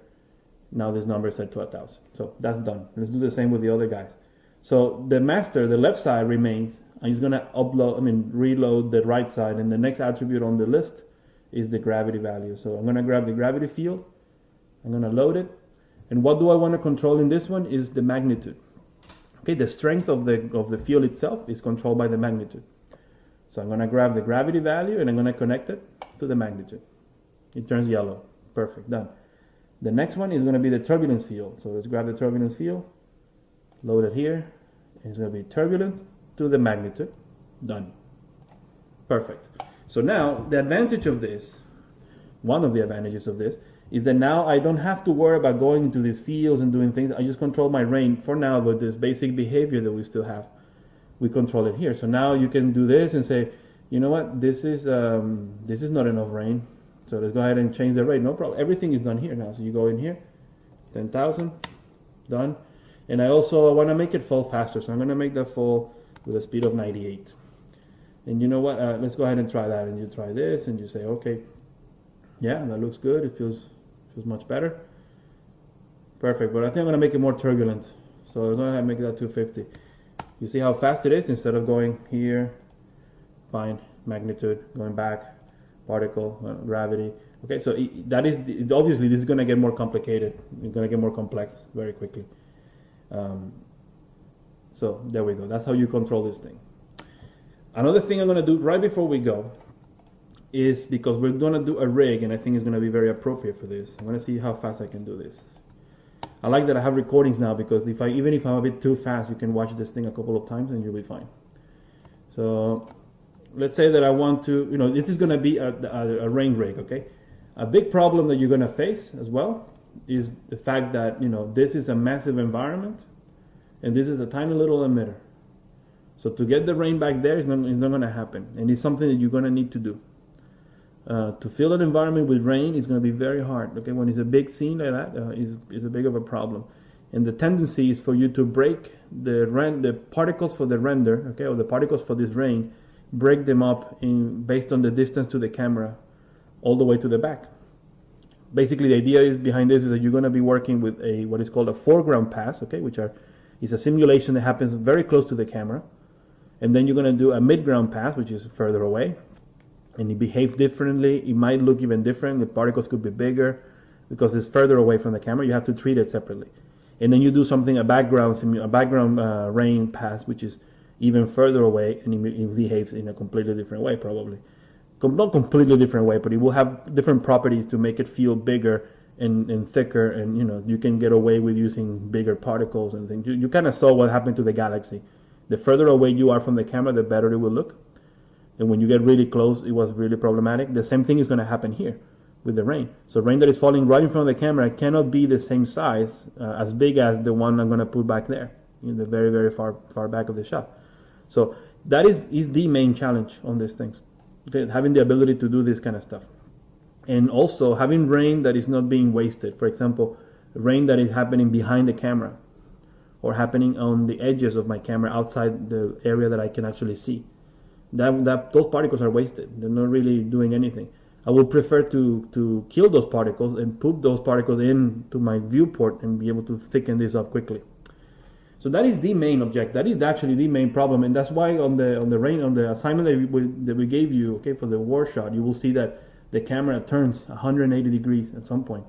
now this number is set to 1,000. So that's done. Let's do the same with the other guys. So the master, the left side remains. I'm just going to reload the right side, and the next attribute on the list is the gravity value. So I'm going to grab the gravity field. I'm going to load it. And what do I want to control in this one is the magnitude. Okay, the strength of the field itself is controlled by the magnitude. So I'm going to grab the gravity value and I'm going to connect it to the magnitude. It turns yellow. Perfect, done. The next one is going to be the turbulence field. So let's grab the turbulence field, load it here. It's going to be turbulent to the magnitude. Done. Perfect. So now the advantage of this, one of the advantages of this, is that now I don't have to worry about going into these fields and doing things. I just control my rain for now with this basic behavior that we still have. We control it here. So now you can do this and say, you know what, this is not enough rain. So let's go ahead and change the rate. No problem. Everything is done here now. So you go in here, 10,000, done. And I also want to make it fall faster. So I'm going to make that fall with a speed of 98. And you know what, let's go ahead and try that. And you try this and you say, okay, yeah, that looks good. It feels much better. Perfect, but I think I'm going to make it more turbulent. So I'm going to go ahead and make that 250. You see how fast it is? Instead of going here, fine, magnitude, going back, particle, gravity. Okay, so that is, obviously this is going to get more complicated. It's going to get more complex very quickly. So there we go. That's how you control this thing. Another thing I'm going to do right before we go is, because we're going to do a rig, and I think it's going to be very appropriate for this. I'm going to see how fast I can do this. I like that I have recordings now, because even if I'm a bit too fast, you can watch this thing a couple of times and you'll be fine. So let's say that I want to, this is going to be a rain rig, okay? A big problem that you're going to face as well is the fact that, this is a massive environment and this is a tiny little emitter. So to get the rain back there is not going to happen, and it's something that you're going to need to do. To fill an environment with rain is going to be very hard. Okay, when it's a big scene like that, is a big of a problem, and the tendency is for you to break the particles for the render, okay, or the particles for this rain, break them up based on the distance to the camera, all the way to the back. Basically, the idea behind this is that you're going to be working with what is called a foreground pass, okay, which is a simulation that happens very close to the camera, and then you're going to do a midground pass, which is further away. And it behaves differently. It might look even different. The particles could be bigger because it's further away from the camera. You have to treat it separately. And then you do a background rain pass, which is even further away, and it behaves in a completely different way, probably. Not completely different way, but it will have different properties to make it feel bigger and thicker, and you can get away with using bigger particles and things. You kind of saw what happened to the galaxy. The further away you are from the camera, the better it will look. And when you get really close, it was really problematic. The same thing is going to happen here with the rain. So rain that is falling right in front of the camera cannot be the same size, as big as the one I'm going to put back there, in the very, very far back of the shot. So that is the main challenge on these things, okay? Having the ability to do this kind of stuff. And also having rain that is not being wasted. For example, rain that is happening behind the camera, or happening on the edges of my camera outside the area that I can actually see. Those particles are wasted. They're not really doing anything. I would prefer to kill those particles and put those particles into my viewport and be able to thicken this up quickly. So that is the main object. That is actually the main problem, and that's why on the assignment that we gave you, okay, for the war shot, you will see that the camera turns 180 degrees at some point,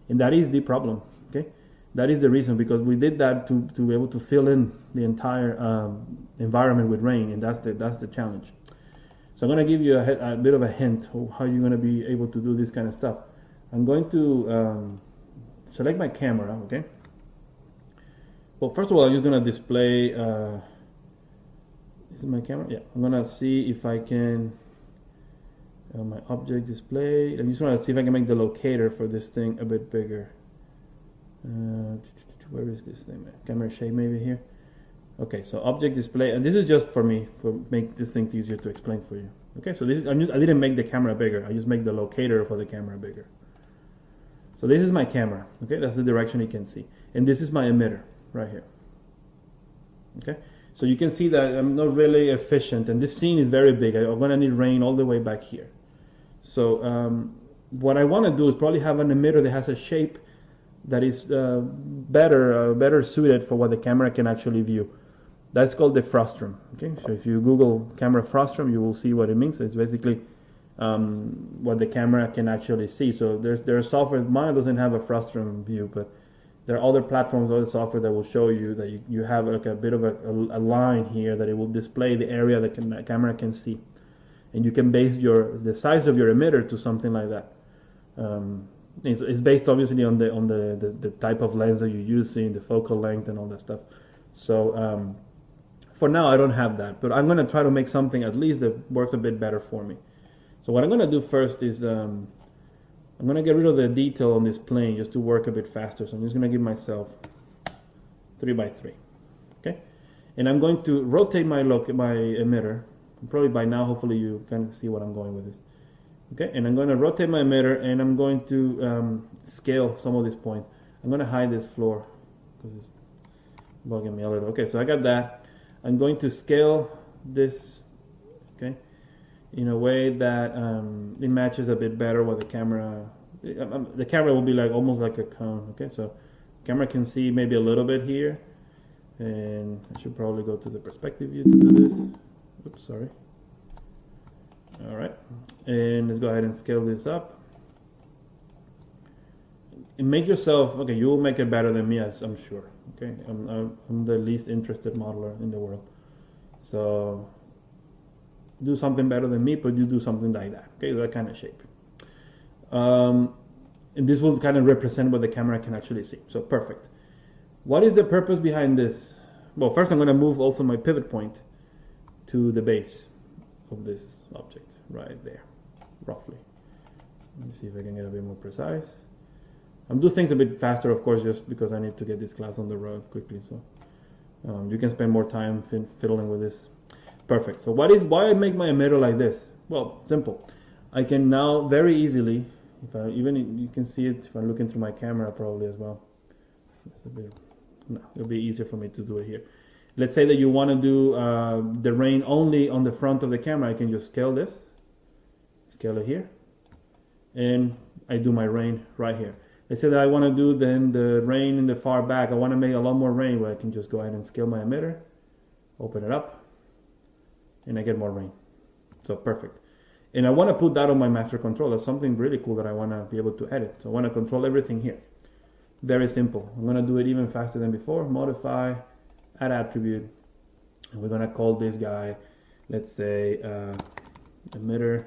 and that is the problem. Okay, that is the reason, because we did that to be able to fill in the entire environment with rain, and that's the challenge. So I'm going to give you a bit of a hint of how you're going to be able to do this kind of stuff. I'm going to select my camera, okay? Well, first of all, I'm just going to display, this is my camera? Yeah, I'm going to see if I can, my object display, I just want to see if I can make the locator for this thing a bit bigger. Where is this thing? Camera shape maybe here. Okay, so object display, and this is just for me, for make the things easier to explain for you. Okay, so this is, I didn't make the camera bigger, I just make the locator for the camera bigger. So this is my camera, okay, that's the direction you can see. And this is my emitter, right here. Okay, so you can see that I'm not really efficient, and this scene is very big. I'm gonna need rain all the way back here. So what I wanna do is probably have an emitter that has a shape that is better suited for what the camera can actually view. That's called the frustum. Okay, so if you Google camera frustum, you will see what it means. So it's basically what the camera can actually see. So there's software. Mine doesn't have a frustum view, but there are other platforms, other software that will show you that you have like a bit of a line here that it will display the area that the camera can see, and you can base the size of your emitter to something like that. It's based obviously on the type of lens that you're using, the focal length, and all that stuff. So for now, I don't have that, but I'm going to try to make something at least that works a bit better for me. So what I'm going to do first is I'm going to get rid of the detail on this plane just to work a bit faster. So I'm just going to give myself 3x3, okay? And I'm going to rotate my emitter. Probably by now, hopefully you can see what I'm going with this. Okay, and I'm going to rotate my emitter, and I'm going to scale some of these points. I'm going to hide this floor because it's bugging me a little. Okay, so I got that. I'm going to scale this, okay, in a way that it matches a bit better with the camera. The camera will be like almost like a cone. Okay, so camera can see maybe a little bit here, and I should probably go to the perspective view to do this. Oops, sorry. All right, and let's go ahead and scale this up. And make yourself, okay, you will make it better than me, I'm sure. Okay, I'm the least interested modeler in the world. So do something better than me, but you do something like that. Okay, that kind of shape. And this will kind of represent what the camera can actually see. So perfect. What is the purpose behind this? Well, first I'm going to move also my pivot point to the base of this object right there, roughly. Let me see if I can get a bit more precise. I'm doing things a bit faster, of course, just because I need to get this class on the road quickly. So you can spend more time fiddling with this. Perfect. So why I make my emitter like this? Well, simple. I can now very easily, you can see it if I'm looking through my camera probably as well. It'll be easier for me to do it here. Let's say that you want to do the rain only on the front of the camera. I can just scale this, scale it here, and I do my rain right here. Let's say that I want to do then the rain in the far back. I want to make a lot more rain, where I can just go ahead and scale my emitter, open it up, and I get more rain. So perfect. And I want to put that on my master control. That's something really cool that I want to be able to edit. So I want to control everything here. Very simple. I'm going to do it even faster than before. Modify, add attribute, and we're going to call this guy, let's say emitter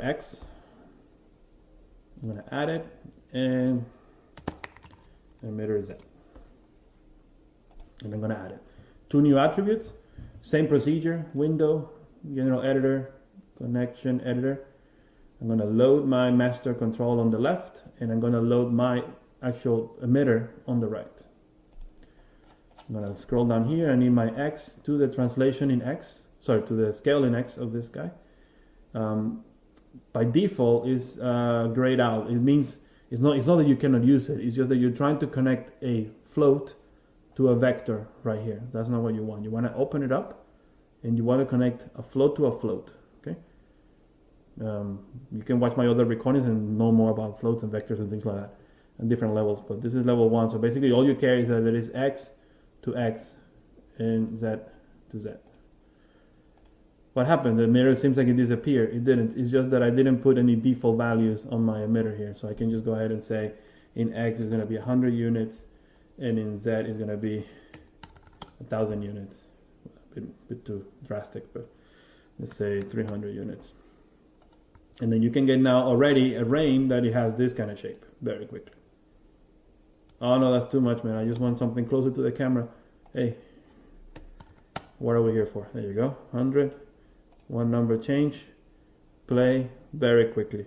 X. I'm going to add it, and emitter Z, and I'm going to add it. 2 new attributes, same procedure, window, general editor, connection editor. I'm going to load my master control on the left, and I'm going to load my actual emitter on the right. I'm going to scroll down here. I need my X to the translation in X, sorry, to the scale in X of this guy. By default is grayed out. It means it's not that you cannot use it. It's just that you're trying to connect a float to a vector right here. That's not what you want. You want to open it up, and you want to connect a float to a float. Okay. You can watch my other recordings and know more about floats and vectors and things like that and different levels. But this is level 1. So basically, all you care is that there is X to X and Z to Z. What happened? The emitter seems like it disappeared. It didn't. It's just that I didn't put any default values on my emitter here. So I can just go ahead and say in X is going to be 100 units, and in Z is going to be 1,000 units. A bit too drastic, but let's say 300 units. And then you can get now already a rain that it has this kind of shape very quickly. Oh no, that's too much, man. I just want something closer to the camera. Hey, what are we here for? There you go. 100. One number change. Play very quickly.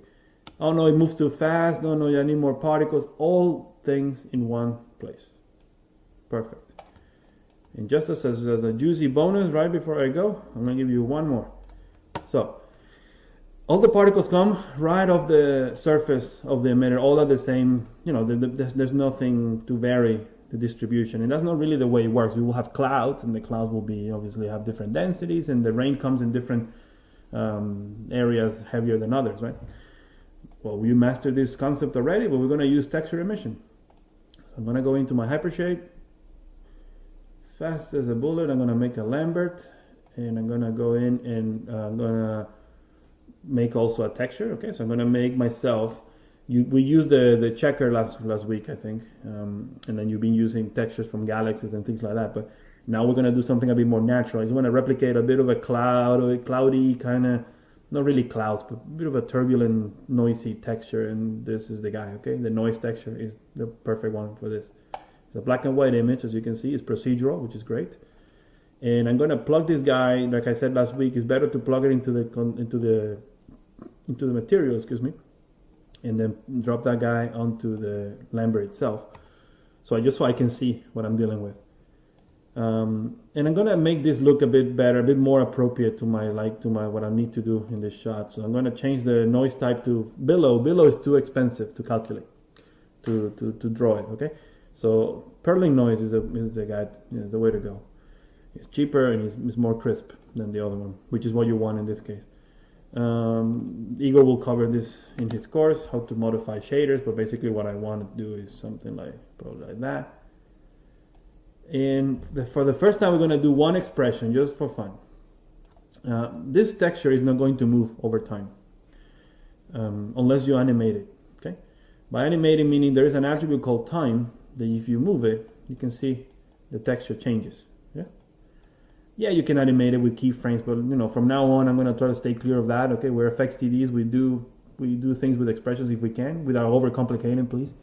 Oh no, it moves too fast. No, I need more particles. All things in one place. Perfect. And just as a juicy bonus, right before I go, I'm going to give you one more. So, all the particles come right off the surface of the emitter, all at the same, there's nothing to vary the distribution. And that's not really the way it works. We will have clouds, and the clouds will be obviously have different densities, and the rain comes in different areas heavier than others, right? Well, we mastered this concept already, but we're going to use texture emission. So I'm going to go into my Hypershade. Fast as a bullet, I'm going to make a Lambert, and I'm going to go in and I'm going to make also a texture. Okay, so I'm going to make myself we used the checker last week, I think, and then you've been using textures from galaxies and things like that. But now we're gonna do something a bit more natural. I just want to replicate a bit of a cloudy kind of, not really clouds, but a bit of a turbulent, noisy texture. And this is the guy. Okay, the noise texture is the perfect one for this. It's a black and white image, as you can see. It's procedural, which is great. And I'm gonna plug this guy. Like I said last week, it's better to plug it into the material, excuse me, and then drop that guy onto the Lambert itself. So I can see what I'm dealing with. And I'm gonna make this look a bit better, a bit more appropriate to my what I need to do in this shot. So I'm gonna change the noise type to billow. Billow is too expensive to calculate, to draw it. Okay, so Perlin noise is the guy, the way to go. It's cheaper and it's more crisp than the other one, which is what you want in this case. Igor will cover this in his course, how to modify shaders, but basically what I want to do is something probably like that. And for the first time, we're going to do one expression just for fun. This texture is not going to move over time unless you animate it. Okay, by animating, meaning there is an attribute called time that if you move it, you can see the texture changes. Yeah, you can animate it with keyframes, but from now on, I'm going to try to stay clear of that. Okay, we're FXTDs. We do things with expressions if we can, without overcomplicating, please.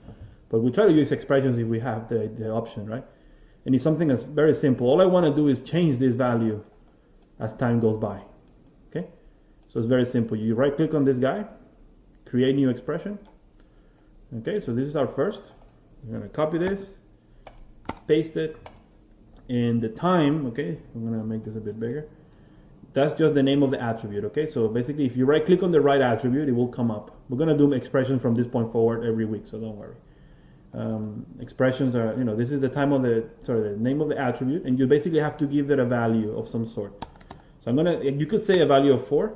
But we try to use expressions if we have the option, right? And it's something that's very simple. All I want to do is change this value as time goes by. Okay, so it's very simple. You right-click on this guy, create new expression. Okay, so this is our first. We're going to copy this, paste it. And the time, okay, I'm going to make this a bit bigger. That's just the name of the attribute, okay? So basically, if you right-click on the right attribute, it will come up. We're going to do expressions from this point forward every week, so don't worry. Expressions are, this is the name of the attribute, and you basically have to give it a value of some sort. So you could say a value of 4,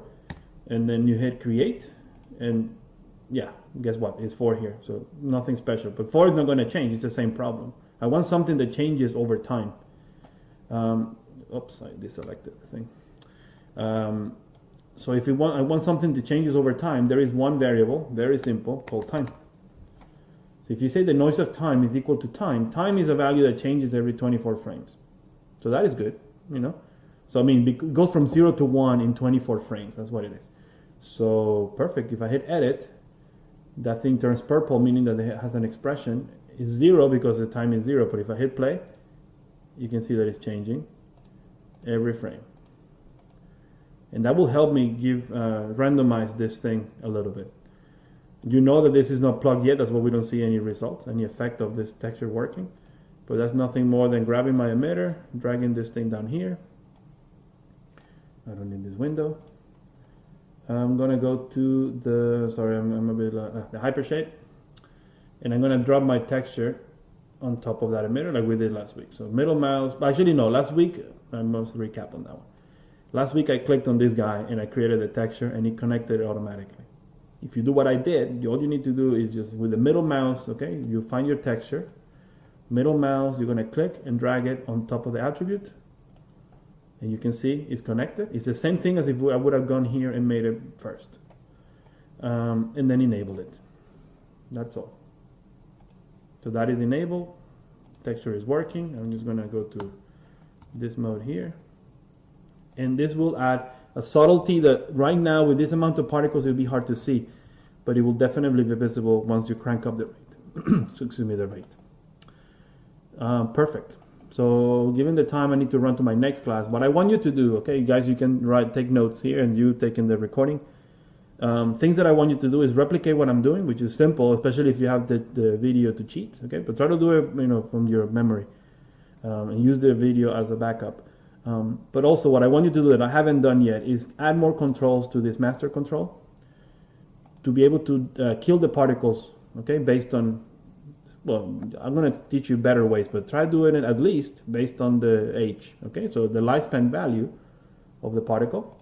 and then you hit create, and yeah, guess what? It's 4 here, so nothing special. But 4 is not going to change, it's the same problem. I want something that changes over time. Oops, I deselected the thing. So if I want something that changes over time, there is one variable, very simple, called time. So if you say the noise of time is equal to time, time is a value that changes every 24 frames. So that is good, So it goes from 0 to 1 in 24 frames. That's what it is. So perfect. If I hit edit, that thing turns purple, meaning that it has an expression. It's 0 because the time is 0. But if I hit play, you can see that it's changing every frame. And that will help me randomize this thing a little bit. You know that this is not plugged yet. That's why we don't see any results, any effect of this texture working. But that's nothing more than grabbing my emitter, dragging this thing down here. I don't need this window. I'm going to go to the hypershade. And I'm going to drop my texture on top of that emitter like we did last week. So middle mouse, actually no, last week, I must recap on that one. Last week I clicked on this guy and I created the texture and it connected it automatically. If you do what I did, all you need to do is just with the middle mouse, okay, you find your texture, middle mouse, you're going to click and drag it on top of the attribute. And you can see it's connected. It's the same thing as if I would have gone here and made it first. And then enable it. That's all. So that is enabled. Texture is working. I'm just going to go to this mode here. And this will add a subtlety that right now with this amount of particles it will be hard to see, but it will definitely be visible once you crank up the rate. So, excuse me, the rate. Perfect. So given the time I need to run to my next class, what I want you to do, okay, guys, you can take notes here and you taking the recording. Things that I want you to do is replicate what I'm doing, which is simple, especially if you have the video to cheat, okay, but try to do it from your memory and use the video as a backup. But also what I want you to do that I haven't done yet is add more controls to this master control to be able to kill the particles, okay, based on, well, I'm going to teach you better ways, but try doing it at least based on the age, okay? So the lifespan value of the particle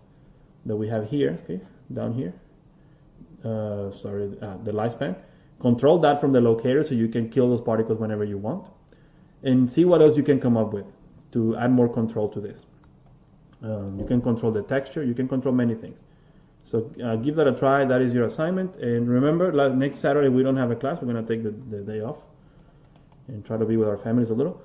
that we have here, okay, down here, the lifespan, control that from the locator so you can kill those particles whenever you want, and see what else you can come up with to add more control to this. You can control the texture, you can control many things. So give that a try. That is your assignment. And remember, next Saturday we don't have a class. We're going to take the day off and try to be with our families a little.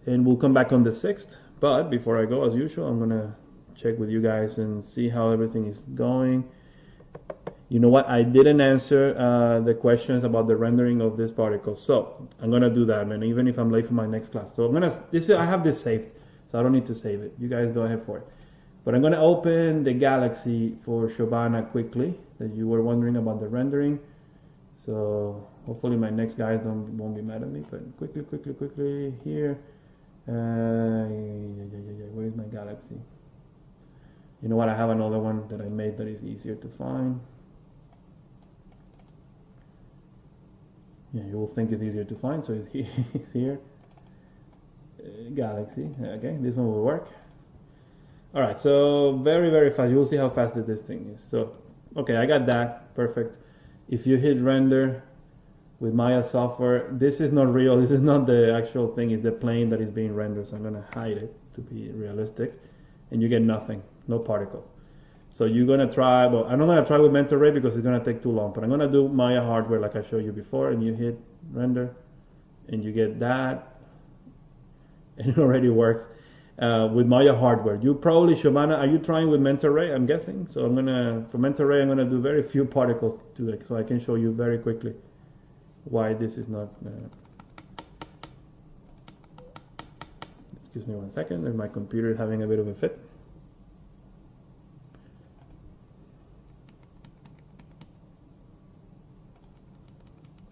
And we'll come back on the 6th. But before I go, as usual, I'm going to check with you guys and see how everything is going. You know what? I didn't answer the questions about the rendering of this particle. So I'm going to do that, man, even if I'm late for my next class. So I have this saved, so I don't need to save it. You guys go ahead for it. But I'm going to open the Galaxy for Shobana quickly, that you were wondering about the rendering. So hopefully my next guys won't be mad at me. But quickly here. Where is my Galaxy? You know what? I have another one that I made that is easier to find. Yeah, you will think it's easier to find, so it's here. Galaxy. Okay, this one will work. All right, so very fast. You will see how fast this thing is. So, okay, I got that. Perfect. If you hit render with Maya software, this is not real. This is not the actual thing. It's the plane that is being rendered. So I'm going to hide it to be realistic. And you get nothing, no particles. So you're going to try, well, I'm not going to try with Mentor Ray because it's going to take too long. But I'm going to do Maya hardware like I showed you before. And you hit render. And you get that. And it already works. With Maya hardware. You probably, Shobana, are you trying with Mentor Ray? I'm guessing. So for Mentor Ray, I'm gonna do very few particles to it, so I can show you very quickly why this is not. Excuse me 1 second. There's my computer having a bit of a fit.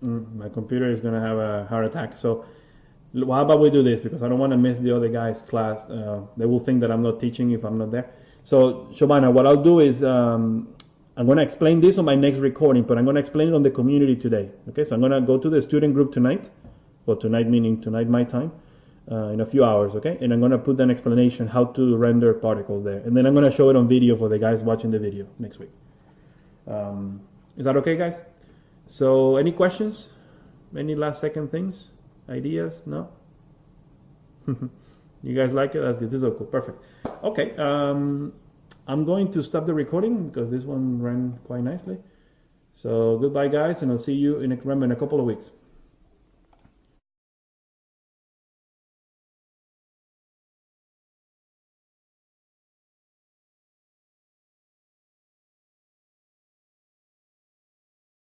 My computer is gonna have a heart attack. So. How about we do this, because I don't want to miss the other guy's class. They will think that I'm not teaching if I'm not there. So, Shobana, what I'll do is I'm going to explain this on my next recording, but I'm going to explain it on the community today. Okay, so I'm going to go to the student group tonight, or tonight meaning tonight my time, in a few hours, okay? And I'm going to put an explanation how to render particles there. And then I'm going to show it on video for the guys watching the video next week. Is that okay, guys? So, any questions? Any last second things? Ideas? No? You guys like it? That's good. This is so cool. Perfect. Okay. I'm going to stop the recording because this one ran quite nicely. So goodbye, guys, and I'll see you in a couple of weeks.